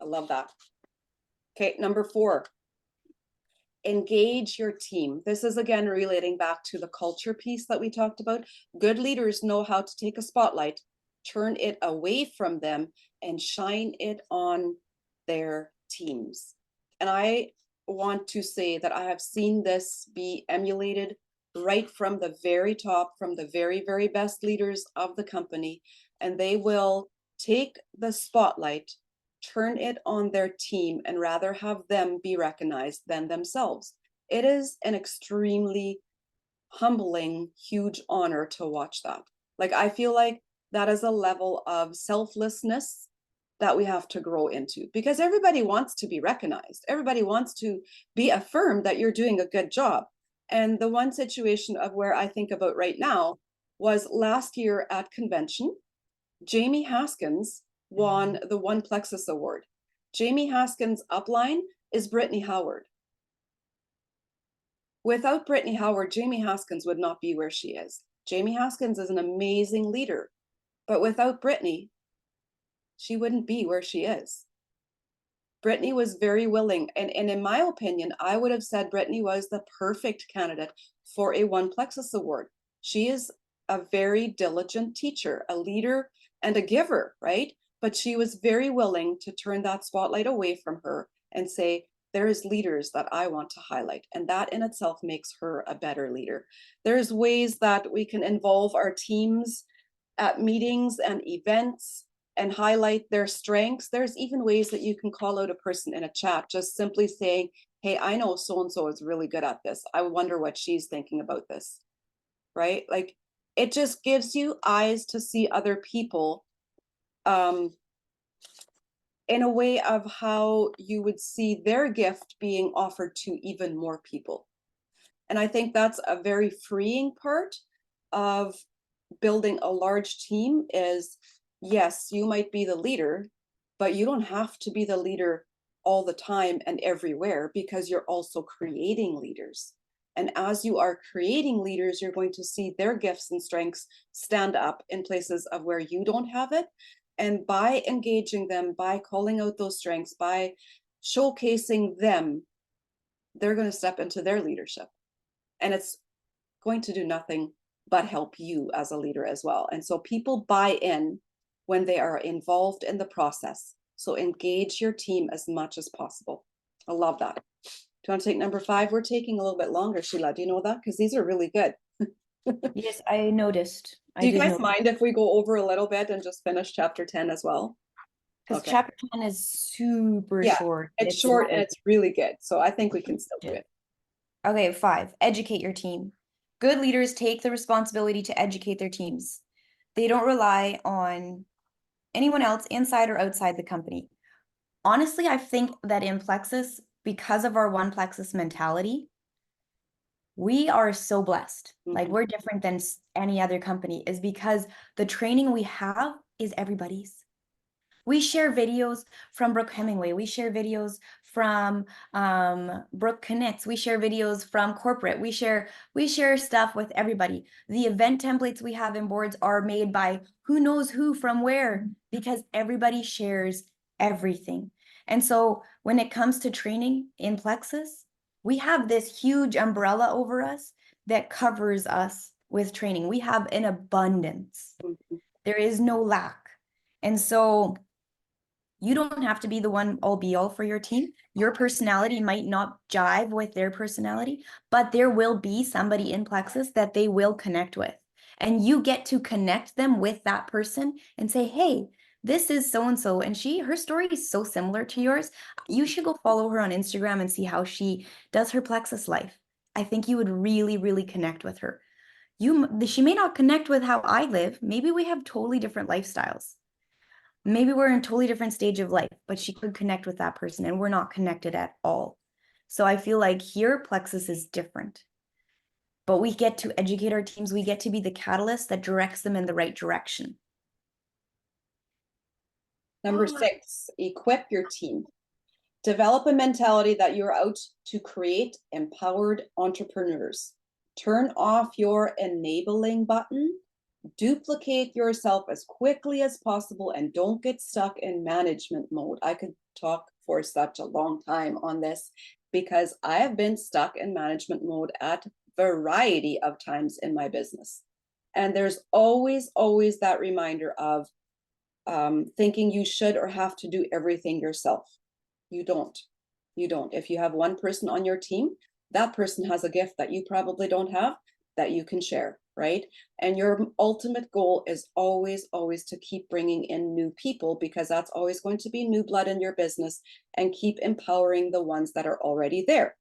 I love that. Okay, number 4, engage your team. This is again relating back to the culture piece that we talked about. Good leaders know how to take a spotlight, turn it away from them, and shine it on their teams. And I want to say that I have seen this be emulated right from the very top, from the very, very best leaders of the company. And they will take the spotlight, turn it on their team, and rather have them be recognized than themselves. It is an extremely humbling, huge honor to watch that. Like, I feel like that is a level of selflessness that we have to grow into, because everybody wants to be recognized. Everybody wants to be affirmed that you're doing a good job. And the one situation of where I think about right now was last year at convention, Jamie Haskins won the One Plexus Award. Jamie Haskins' upline is Brittany Howard. Without Brittany Howard, Jamie Haskins would not be where she is. Jamie Haskins is an amazing leader, but without Brittany, she wouldn't be where she is. Brittany was very willing, and in my opinion, I would have said Brittany was the perfect candidate for a One Plexus Award. She is a very diligent teacher, a leader, and a giver, right? But she was very willing to turn that spotlight away from her and say, there's leaders that I want to highlight. And that in itself makes her a better leader. There's ways that we can involve our teams at meetings and events and highlight their strengths. There's even ways that you can call out a person in a chat, just simply saying, hey, I know so-and-so is really good at this. I wonder what she's thinking about this, right? Like, it just gives you eyes to see other people in a way of how you would see their gift being offered to even more people. And I think that's a very freeing part of building a large team is, yes, you might be the leader, but you don't have to be the leader all the time and everywhere, because you're also creating leaders. And as you are creating leaders, you're going to see their gifts and strengths stand up in places of where you don't have it. And by engaging them, by calling out those strengths, by showcasing them, they're going to step into their leadership. And it's going to do nothing but help you as a leader as well. And so people buy in when they are involved in the process. So engage your team as much as possible. I love that. Do you want to take number 5? We're taking a little bit longer, Sheila. Do you know that? Because these are really good. Yes, I noticed. Do I you did guys know. mind if we go over a little bit and just finish chapter 10 as well? Because Okay. chapter 10 is super Yeah, short. it's short and like, it's really good. So I think we can still do it. okay, 5, educate your team. Good leaders take the responsibility to educate their teams. They don't rely on anyone else inside or outside the company. Honestly, I think that in Plexus, because of our one Plexus mentality, we are so blessed. Like, we're different than any other company, is because the training we have is everybody's. We share videos from Brooke Hemingway. We share videos from Brooke Knitz. We share videos from corporate. We share stuff with everybody. The event templates we have in boards are made by who knows who from where, because everybody shares everything. And so when it comes to training in Plexus, we have this huge umbrella over us that covers us with training. We have an abundance. There is no lack. And so you don't have to be the one all be all for your team. Your personality might not jive with their personality, but there will be somebody in Plexus that they will connect with. And you get to connect them with that person and say, hey, this is so-and-so, and her story is so similar to yours. You should go follow her on Instagram and see how she does her Plexus life. I think you would really, really connect with her. She may not connect with how I live. Maybe we have totally different lifestyles. Maybe we're in a totally different stage of life, but she could connect with that person, and we're not connected at all. So I feel like here, Plexus is different. but we get to educate our teams. We get to be the catalyst that directs them in the right direction. Number 6, equip your team. Develop a mentality that you're out to create empowered entrepreneurs. Turn off your enabling button. Duplicate yourself as quickly as possible and don't get stuck in management mode. I could talk for such a long time on this because I have been stuck in management mode at variety of times in my business. And there's always that reminder of thinking you should or have to do everything yourself. You don't. You don't. If you have one person on your team, that person has a gift that you probably don't have that you can share, right? And your ultimate goal is always to keep bringing in new people, because that's always going to be new blood in your business, and keep empowering the ones that are already there.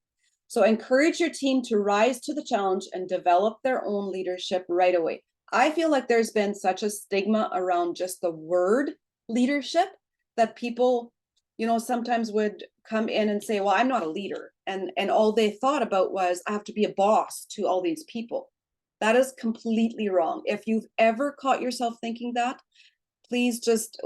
So encourage your team to rise to the challenge and develop their own leadership right away. I feel like there's been such a stigma around just the word leadership that people, sometimes would come in and say, well, I'm not a leader. And all they thought about was, I have to be a boss to all these people. That is completely wrong. If you've ever caught yourself thinking that, please just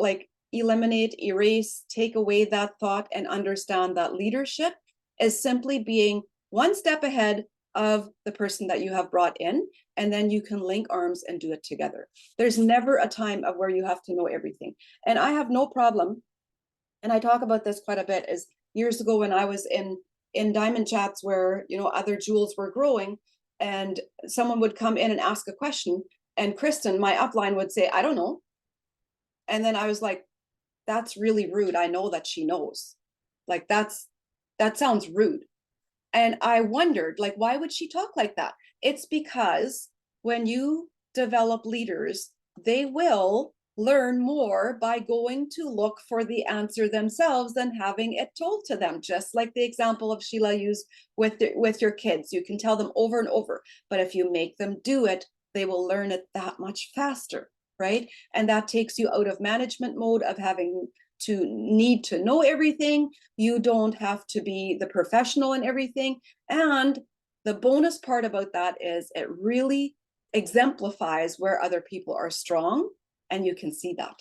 eliminate, erase, take away that thought, and understand that leadership is simply being one step ahead of the person that you have brought in, and then you can link arms and do it together. There's never a time of where you have to know everything. And I have no problem, and I talk about this quite a bit, is years ago when I was in diamond chats where other jewels were growing, and someone would come in and ask a question, and Kristen, my upline, would say, I don't know. And then I was like, that's really rude. I know that she knows. That sounds rude. And I wondered, why would she talk like that? It's because when you develop leaders, they will learn more by going to look for the answer themselves than having it told to them. Just like the example of Sheila used with your kids. You can tell them over and over, but if you make them do it, they will learn it that much faster, right? And that takes you out of management mode of having to need to know everything. You don't have to be the professional in everything. And the bonus part about that is it really exemplifies where other people are strong, and you can see that.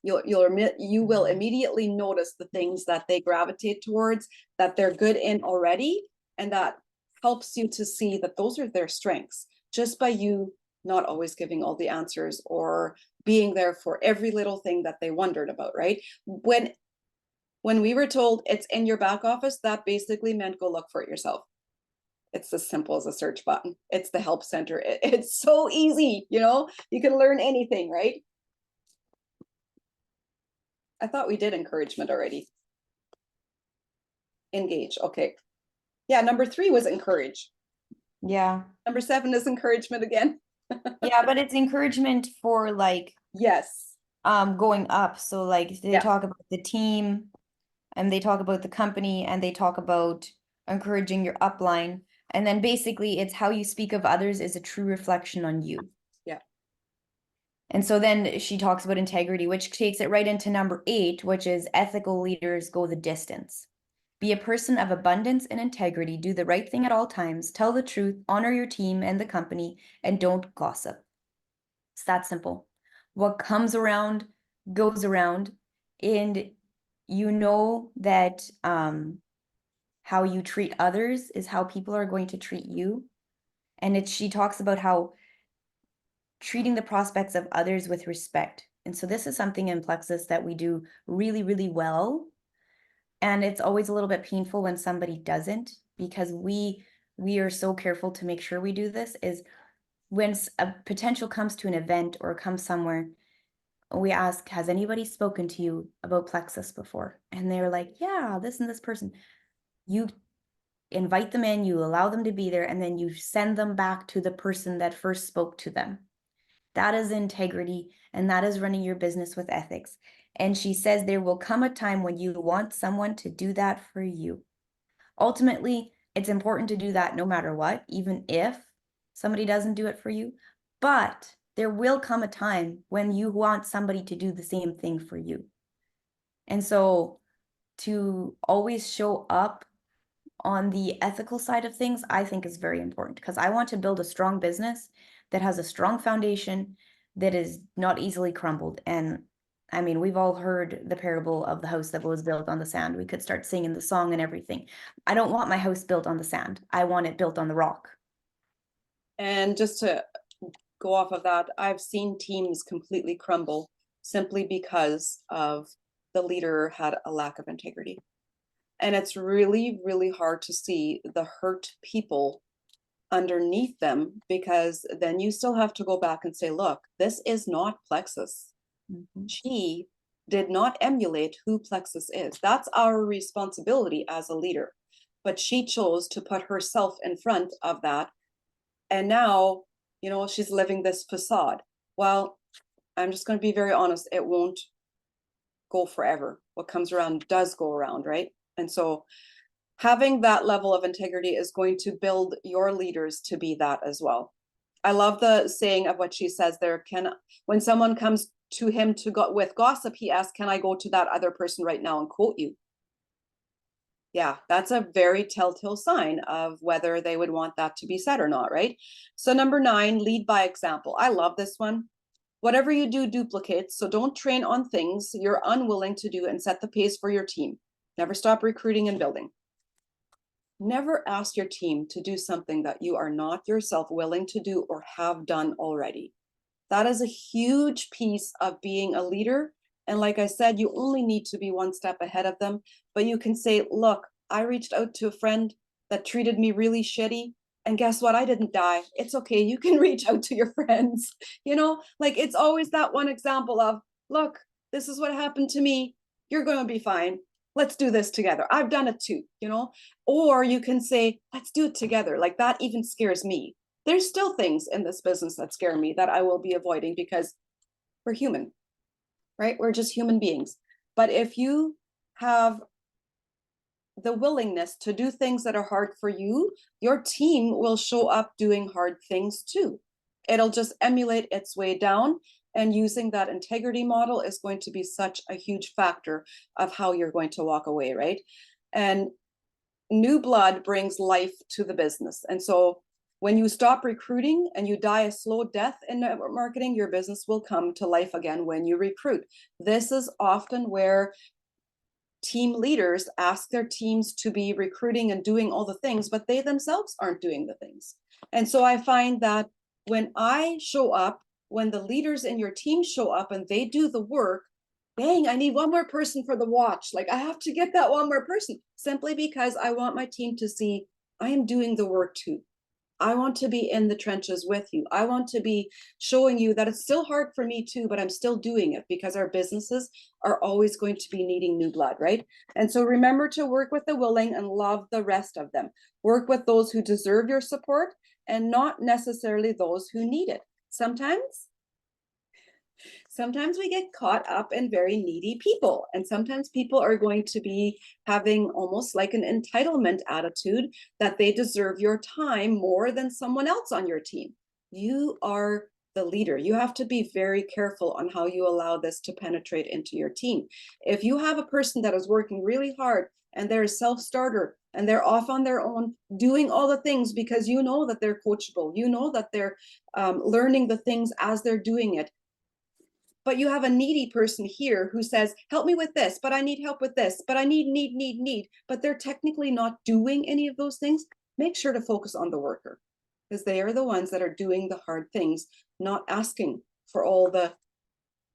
You will immediately notice the things that they gravitate towards, that they're good in already, and that helps you to see that those are their strengths, just by you not always giving all the answers or being there for every little thing that they wondered about, right? When we were told it's in your back office, that basically meant go look for it yourself. It's as simple as a search button. It's the help center. It's so easy, you can learn anything, right? I thought we did encouragement already. Engage, okay. Yeah, number 3 was encourage. Yeah. Number 7 is encouragement again. Yeah, but it's encouragement for yes, going up. So they talk about the team, and they talk about the company, and they talk about encouraging your upline. And then basically it's how you speak of others is a true reflection on you. Yeah. And so then she talks about integrity, which takes it right into number 8, which is ethical leaders go the distance. Be a person of abundance and integrity, do the right thing at all times, tell the truth, honor your team and the company, and don't gossip. It's that simple. What comes around goes around, and that how you treat others is how people are going to treat you. And she talks about how treating the prospects of others with respect. And so this is something in Plexus that we do really, really well. And it's always a little bit painful when somebody doesn't, because we are so careful to make sure we do this. Is when a potential comes to an event or comes somewhere, we ask, has anybody spoken to you about Plexus before? And they're like, yeah, this and this person. You invite them in, you allow them to be there, and then you send them back to the person that first spoke to them. That is integrity, and that is running your business with ethics. And she says there will come a time when you want someone to do that for you. Ultimately, it's important to do that no matter what, even if somebody doesn't do it for you. But there will come a time when you want somebody to do the same thing for you. And so to always show up on the ethical side of things, I think is very important because I want to build a strong business that has a strong foundation that is not easily crumbled. And I mean, we've all heard the parable of the house that was built on the sand. We could start singing the song and everything. I don't want my house built on the sand. I want it built on the rock. And just to go off of that, I've seen teams completely crumble simply because of the leader had a lack of integrity. And it's really, really hard to see the hurt people underneath them, because then you still have to go back and say, look, this is not Plexus. She did not emulate who Plexus is. That's our responsibility as a leader. But she chose to put herself in front of that. And now, you know, she's living this facade. Well, I'm just going to be very honest, it won't go forever. What comes around does go around, right? And so having that level of integrity is going to build your leaders to be that as well. I love the saying of what she says there. When someone comes to him to go with gossip, he asks, can I go to that other person right now and quote you? Yeah, that's a very telltale sign of whether they would want that to be said or not, right? So number 9, lead by example. I love this one. Whatever you do duplicates, so don't train on things you're unwilling to do and set the pace for your team. Never stop recruiting and building. Never ask your team to do something that you are not yourself willing to do or have done already. That is a huge piece of being a leader. And like I said, you only need to be one step ahead of them, but you can say, look, I reached out to a friend that treated me really shitty. And guess what? I didn't die. It's okay. You can reach out to your friends. You know, like it's always that one example of, look, this is what happened to me. You're going to be fine. Let's do this together. I've done it too, you know, or you can say, let's do it together. Like that even scares me. There's still things in this business that scare me that I will be avoiding because we're human, right? We're just human beings. But if you have the willingness to do things that are hard for you, your team will show up doing hard things too. It'll just emulate its way down. And using that integrity model is going to be such a huge factor of how you're going to walk away, right? And new blood brings life to the business. And so when you stop recruiting and you die a slow death in network marketing, your business will come to life again when you recruit. This is often where team leaders ask their teams to be recruiting and doing all the things, but they themselves aren't doing the things. And so I find that when I show up, when the leaders in your team show up and they do the work, dang, I need one more person for the watch. Like I have to get that one more person simply because I want my team to see I am doing the work too. I want to be in the trenches with you. I want to be showing you that it's still hard for me too, but I'm still doing it because our businesses are always going to be needing new blood, right? And so remember to work with the willing and love the rest of them. Work with those who deserve your support and not necessarily those who need it. Sometimes we get caught up in very needy people, and sometimes people are going to be having almost like an entitlement attitude that they deserve your time more than someone else on your team. You are the leader. You have to be very careful on how you allow this to penetrate into your team. If you have a person that is working really hard and they're a self-starter and they're off on their own doing all the things because you know that they're coachable, you know that they're learning the things as they're doing it, but you have a needy person here who says, help me with this, but I need help with this, but I need, but they're technically not doing any of those things. Make sure to focus on the worker because they are the ones that are doing the hard things, not asking for all the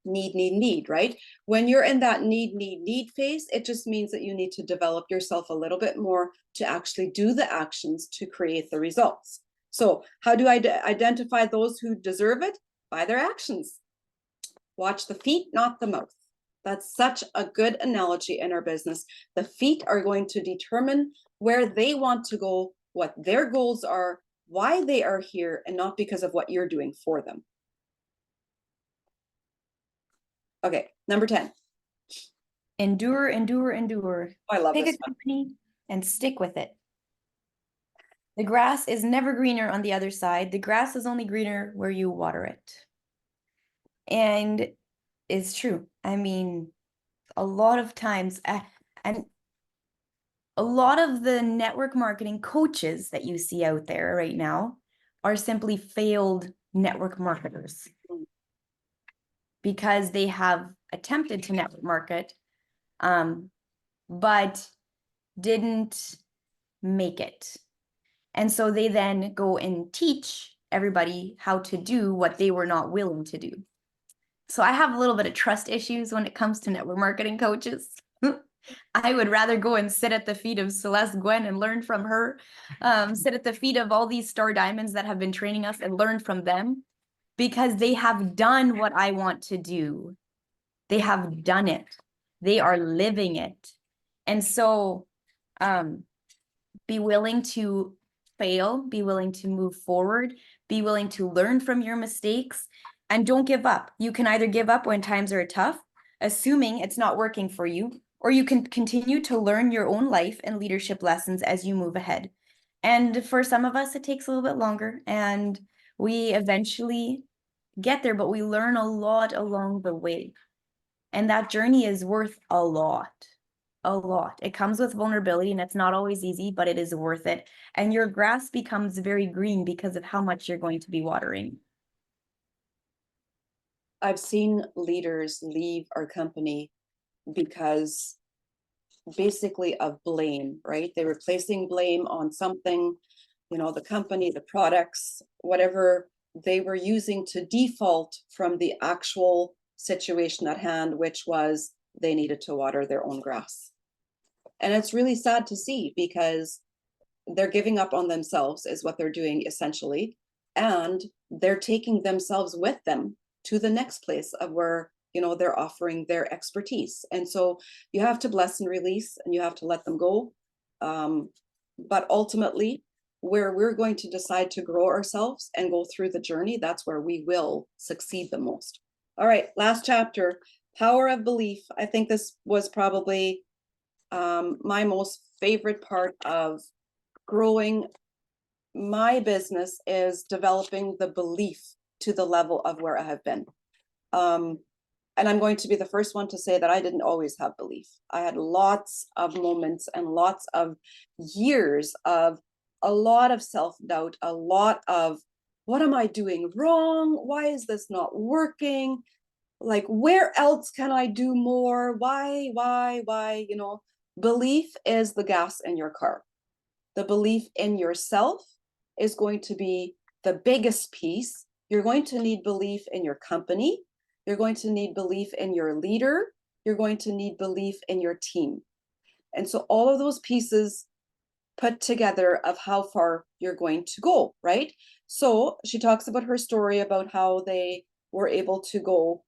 need, right? When you're in that need phase, it just means that you need to develop yourself a little bit more to actually do the actions to create the results. So how do I identify those who deserve it? By their actions. Watch the feet, not the mouth. That's such a good analogy in our business. The feet are going to determine where they want to go, what their goals are, why they are here, and not because of what you're doing for them. Okay, number 10. Endure, endure, endure. I love Pick this a one. company and stick with it. The grass is never greener on the other side. The grass is only greener where you water it. And it's true. I mean, a lot of times, and a lot of the network marketing coaches that you see out there right now are simply failed network marketers because they have attempted to network market, but didn't make it. And so they then go and teach everybody how to do what they were not willing to do. So I have a little bit of trust issues when it comes to network marketing coaches. I would rather go and sit at the feet of Celeste Gwen and learn from her, sit at the feet of all these star diamonds that have been training us and learn from them, because they have done what I want to do. They have done it. They are living it. And so be willing to fail, be willing to move forward, be willing to learn from your mistakes, and don't give up. You can either give up when times are tough, assuming it's not working for you, or you can continue to learn your own life and leadership lessons as you move ahead. And for some of us, it takes a little bit longer, and we eventually get there, but we learn a lot along the way. And that journey is worth a lot. A lot. It comes with vulnerability, and it's not always easy, but it is worth it. And your grass becomes very green because of how much you're going to be watering. I've seen leaders leave our company because basically of blame, right? They were placing blame on something, the company, the products, whatever they were using to default from the actual situation at hand, which was they needed to water their own grass. And it's really sad to see, because they're giving up on themselves is what they're doing essentially. And they're taking themselves with them to the next place of where, they're offering their expertise. And so you have to bless and release, and you have to let them go. But ultimately, where we're going to decide to grow ourselves and go through the journey, that's where we will succeed the most. All right, last chapter, power of belief. I think this was probably my most favorite part of growing my business, is developing the belief to the level of where I have been. And I'm going to be the first one to say that I didn't always have belief. I had lots of moments and lots of years of a lot of self-doubt, a lot of, what am I doing wrong? Why is this not working? Like, where else can I do more? Why? Belief is the gas in your car. The belief in yourself is going to be the biggest piece. You're going to need belief in your company. You're going to need belief in your leader. You're going to need belief in your team. And so all of those pieces put together of how far you're going to go, right? So she talks about her story about how they were able to go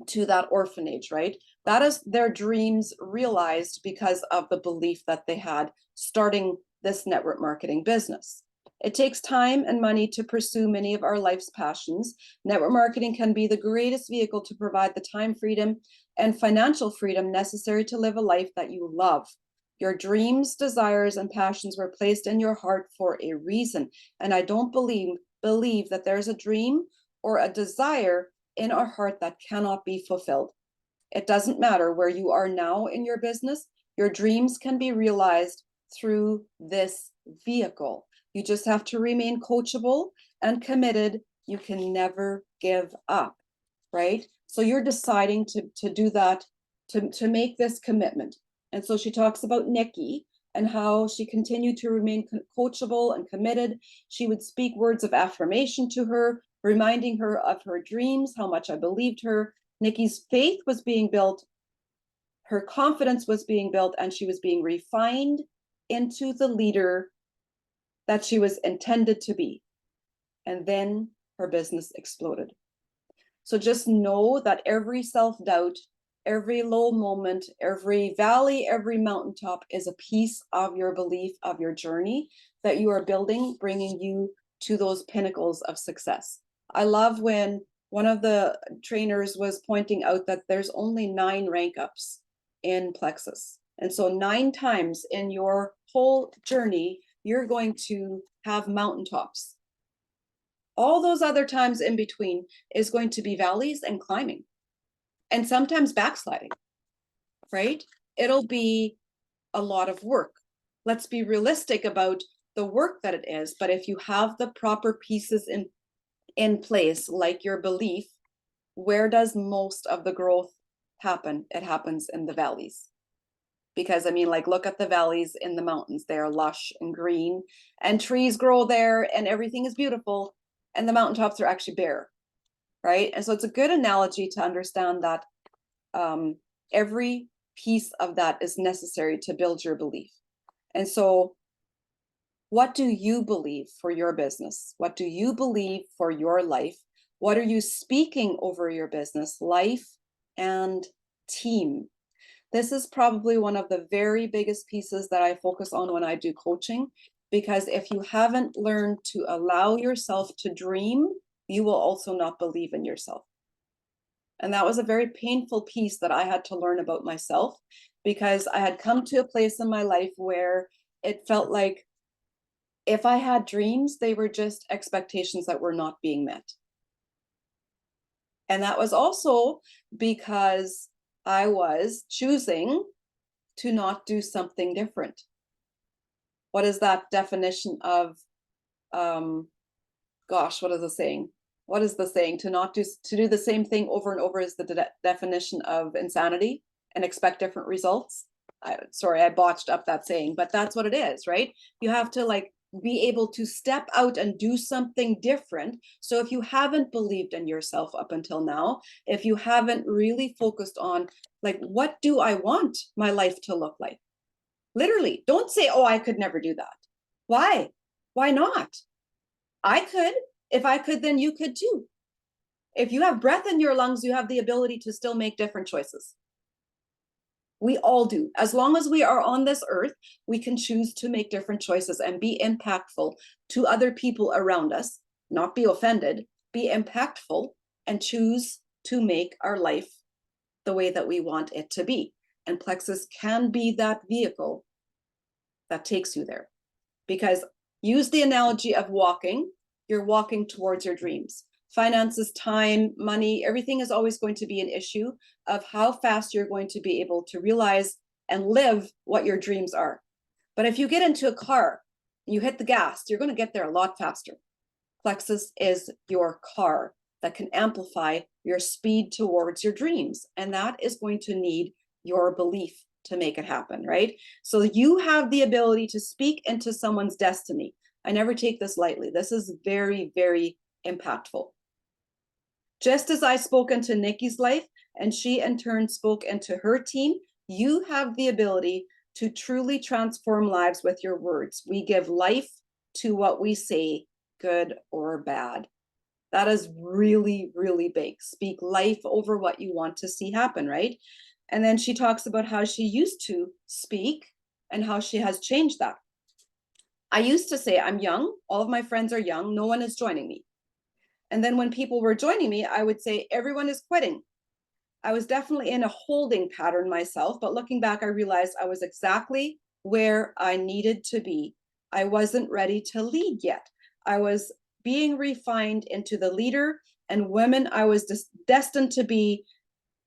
to that orphanage, right? That is their dreams realized because of the belief that they had starting this network marketing business. It takes time and money to pursue many of our life's passions. Network marketing can be the greatest vehicle to provide the time freedom and financial freedom necessary to live a life that you love. Your dreams, desires, and passions were placed in your heart for a reason. And I don't believe that there's a dream or a desire in our heart that cannot be fulfilled. It doesn't matter where you are now in your business. Your dreams can be realized through this vehicle. You just have to remain coachable and committed. You can never give up, right? So you're deciding to do that, to make this commitment. And so she talks about Nikki and how she continued to remain coachable and committed. She would speak words of affirmation to her, reminding her of her dreams, how much I believed her. Nikki's faith was being built, her confidence was being built, and she was being refined into the leader that she was intended to be. And then her business exploded. So just know that every self-doubt, every low moment, every valley, every mountaintop is a piece of your belief, of your journey that you are building, bringing you to those pinnacles of success. I love when one of the trainers was pointing out that there's only 9 rank ups in Plexus. And so 9 times in your whole journey, you're going to have mountaintops. All those other times in between is going to be valleys and climbing, and sometimes backsliding, right? It'll be a lot of work. Let's be realistic about the work that it is. But if you have the proper pieces in place, like your belief, where does most of the growth happen? It happens in the valleys. Because I mean, like, look at the valleys in the mountains. They're lush and green, and trees grow there, and everything is beautiful. And the mountaintops are actually bare, right? And so it's a good analogy to understand that every piece of that is necessary to build your belief. And so, what do you believe for your business? What do you believe for your life? What are you speaking over your business, life, and team? This is probably one of the very biggest pieces that I focus on when I do coaching, because if you haven't learned to allow yourself to dream, you will also not believe in yourself. And that was a very painful piece that I had to learn about myself, because I had come to a place in my life where it felt like if I had dreams, they were just expectations that were not being met. And that was also because I was choosing to not do something different. What is that definition of, gosh, what is the saying? What is the saying? To do the same thing over and over is the definition of insanity and expect different results. Sorry, I botched up that saying, but that's what it is, right? You have to like be able to step out and do something different. So if you haven't believed in yourself up until now, if you haven't really focused on like, what do I want my life to look like? Literally, don't say, oh, I could never do that. Why? Why not? I could. If I could, then you could too. If you have breath in your lungs, you have the ability to still make different choices. We all do. As long as we are on this earth, we can choose to make different choices and be impactful to other people around us, not be offended, be impactful, and choose to make our life the way that we want it to be. And Plexus can be that vehicle that takes you there. Because use the analogy of walking, you're walking towards your dreams. Finances, time, money, everything is always going to be an issue of how fast you're going to be able to realize and live what your dreams are. But if you get into a car and you hit the gas, you're going to get there a lot faster. Plexus is your car that can amplify your speed towards your dreams. And that is going to need your belief to make it happen, right? So you have the ability to speak into someone's destiny. I never take this lightly. This is very, very impactful. Just as I spoke into Nikki's life and she in turn spoke into her team, you have the ability to truly transform lives with your words. We give life to what we say, good or bad. That is really, really big. Speak life over what you want to see happen, right? And then she talks about how she used to speak and how she has changed that. I used to say, I'm young, all of my friends are young, no one is joining me. And then when people were joining me, I would say, everyone is quitting. I was definitely in a holding pattern myself, but looking back, I realized I was exactly where I needed to be. I wasn't ready to lead yet. I was being refined into the leader and women I was destined to be,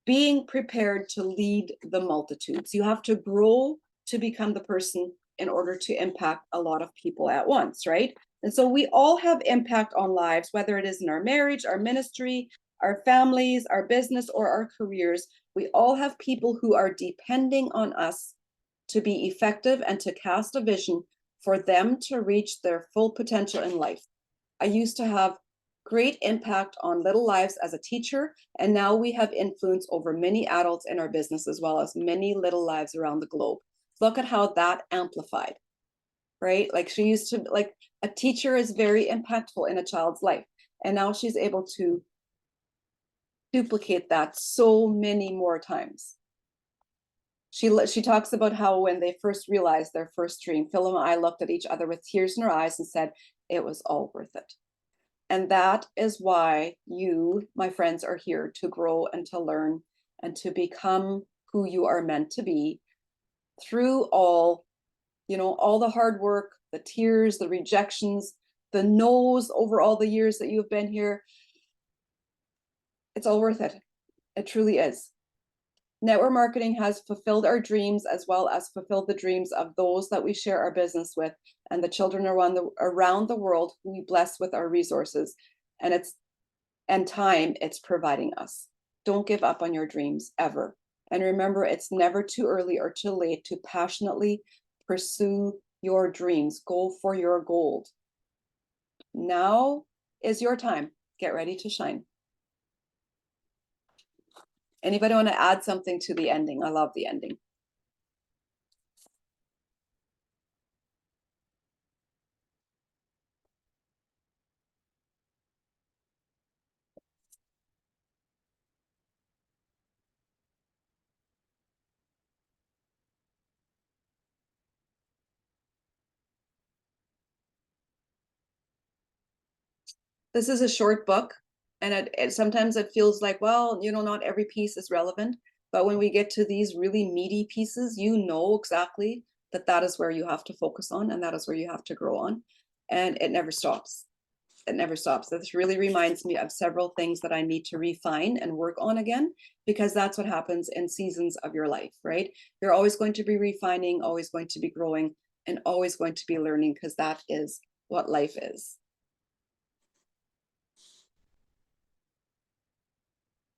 being prepared to lead the multitudes. You have to grow to become the person in order to impact a lot of people at once, right? And so we all have impact on lives, whether it is in our marriage, our ministry, our families, our business, or our careers. We all have people who are depending on us to be effective and to cast a vision for them to reach their full potential in life. I used to have great impact on little lives as a teacher, and now we have influence over many adults in our business as well as many little lives around the globe. Look at how that amplified, right? Like she used to, like a teacher is very impactful in a child's life, and now she's able to duplicate that so many more times. She talks about how when they first realized their first dream, Phil and I looked at each other with tears in our eyes and said, it was all worth it. And that is why you, my friends, are here to grow and to learn and to become who you are meant to be through all, all the hard work, the tears, the rejections, the no's over all the years that you've been here. It's all worth it. It truly is. Network marketing has fulfilled our dreams as well as fulfilled the dreams of those that we share our business with and the children around the world who we bless with our resources and time it's providing us. Don't give up on your dreams ever. And remember, it's never too early or too late to passionately pursue your dreams. Go for your gold. Now is your time. Get ready to shine. Anybody want to add something to the ending? I love the ending. This is a short book, and sometimes it feels like, well, not every piece is relevant. But when we get to these really meaty pieces, you know exactly that is where you have to focus on, and that is where you have to grow on. And it never stops. It never stops. This really reminds me of several things that I need to refine and work on again, because that's what happens in seasons of your life, right? You're always going to be refining, always going to be growing, and always going to be learning, because that is what life is.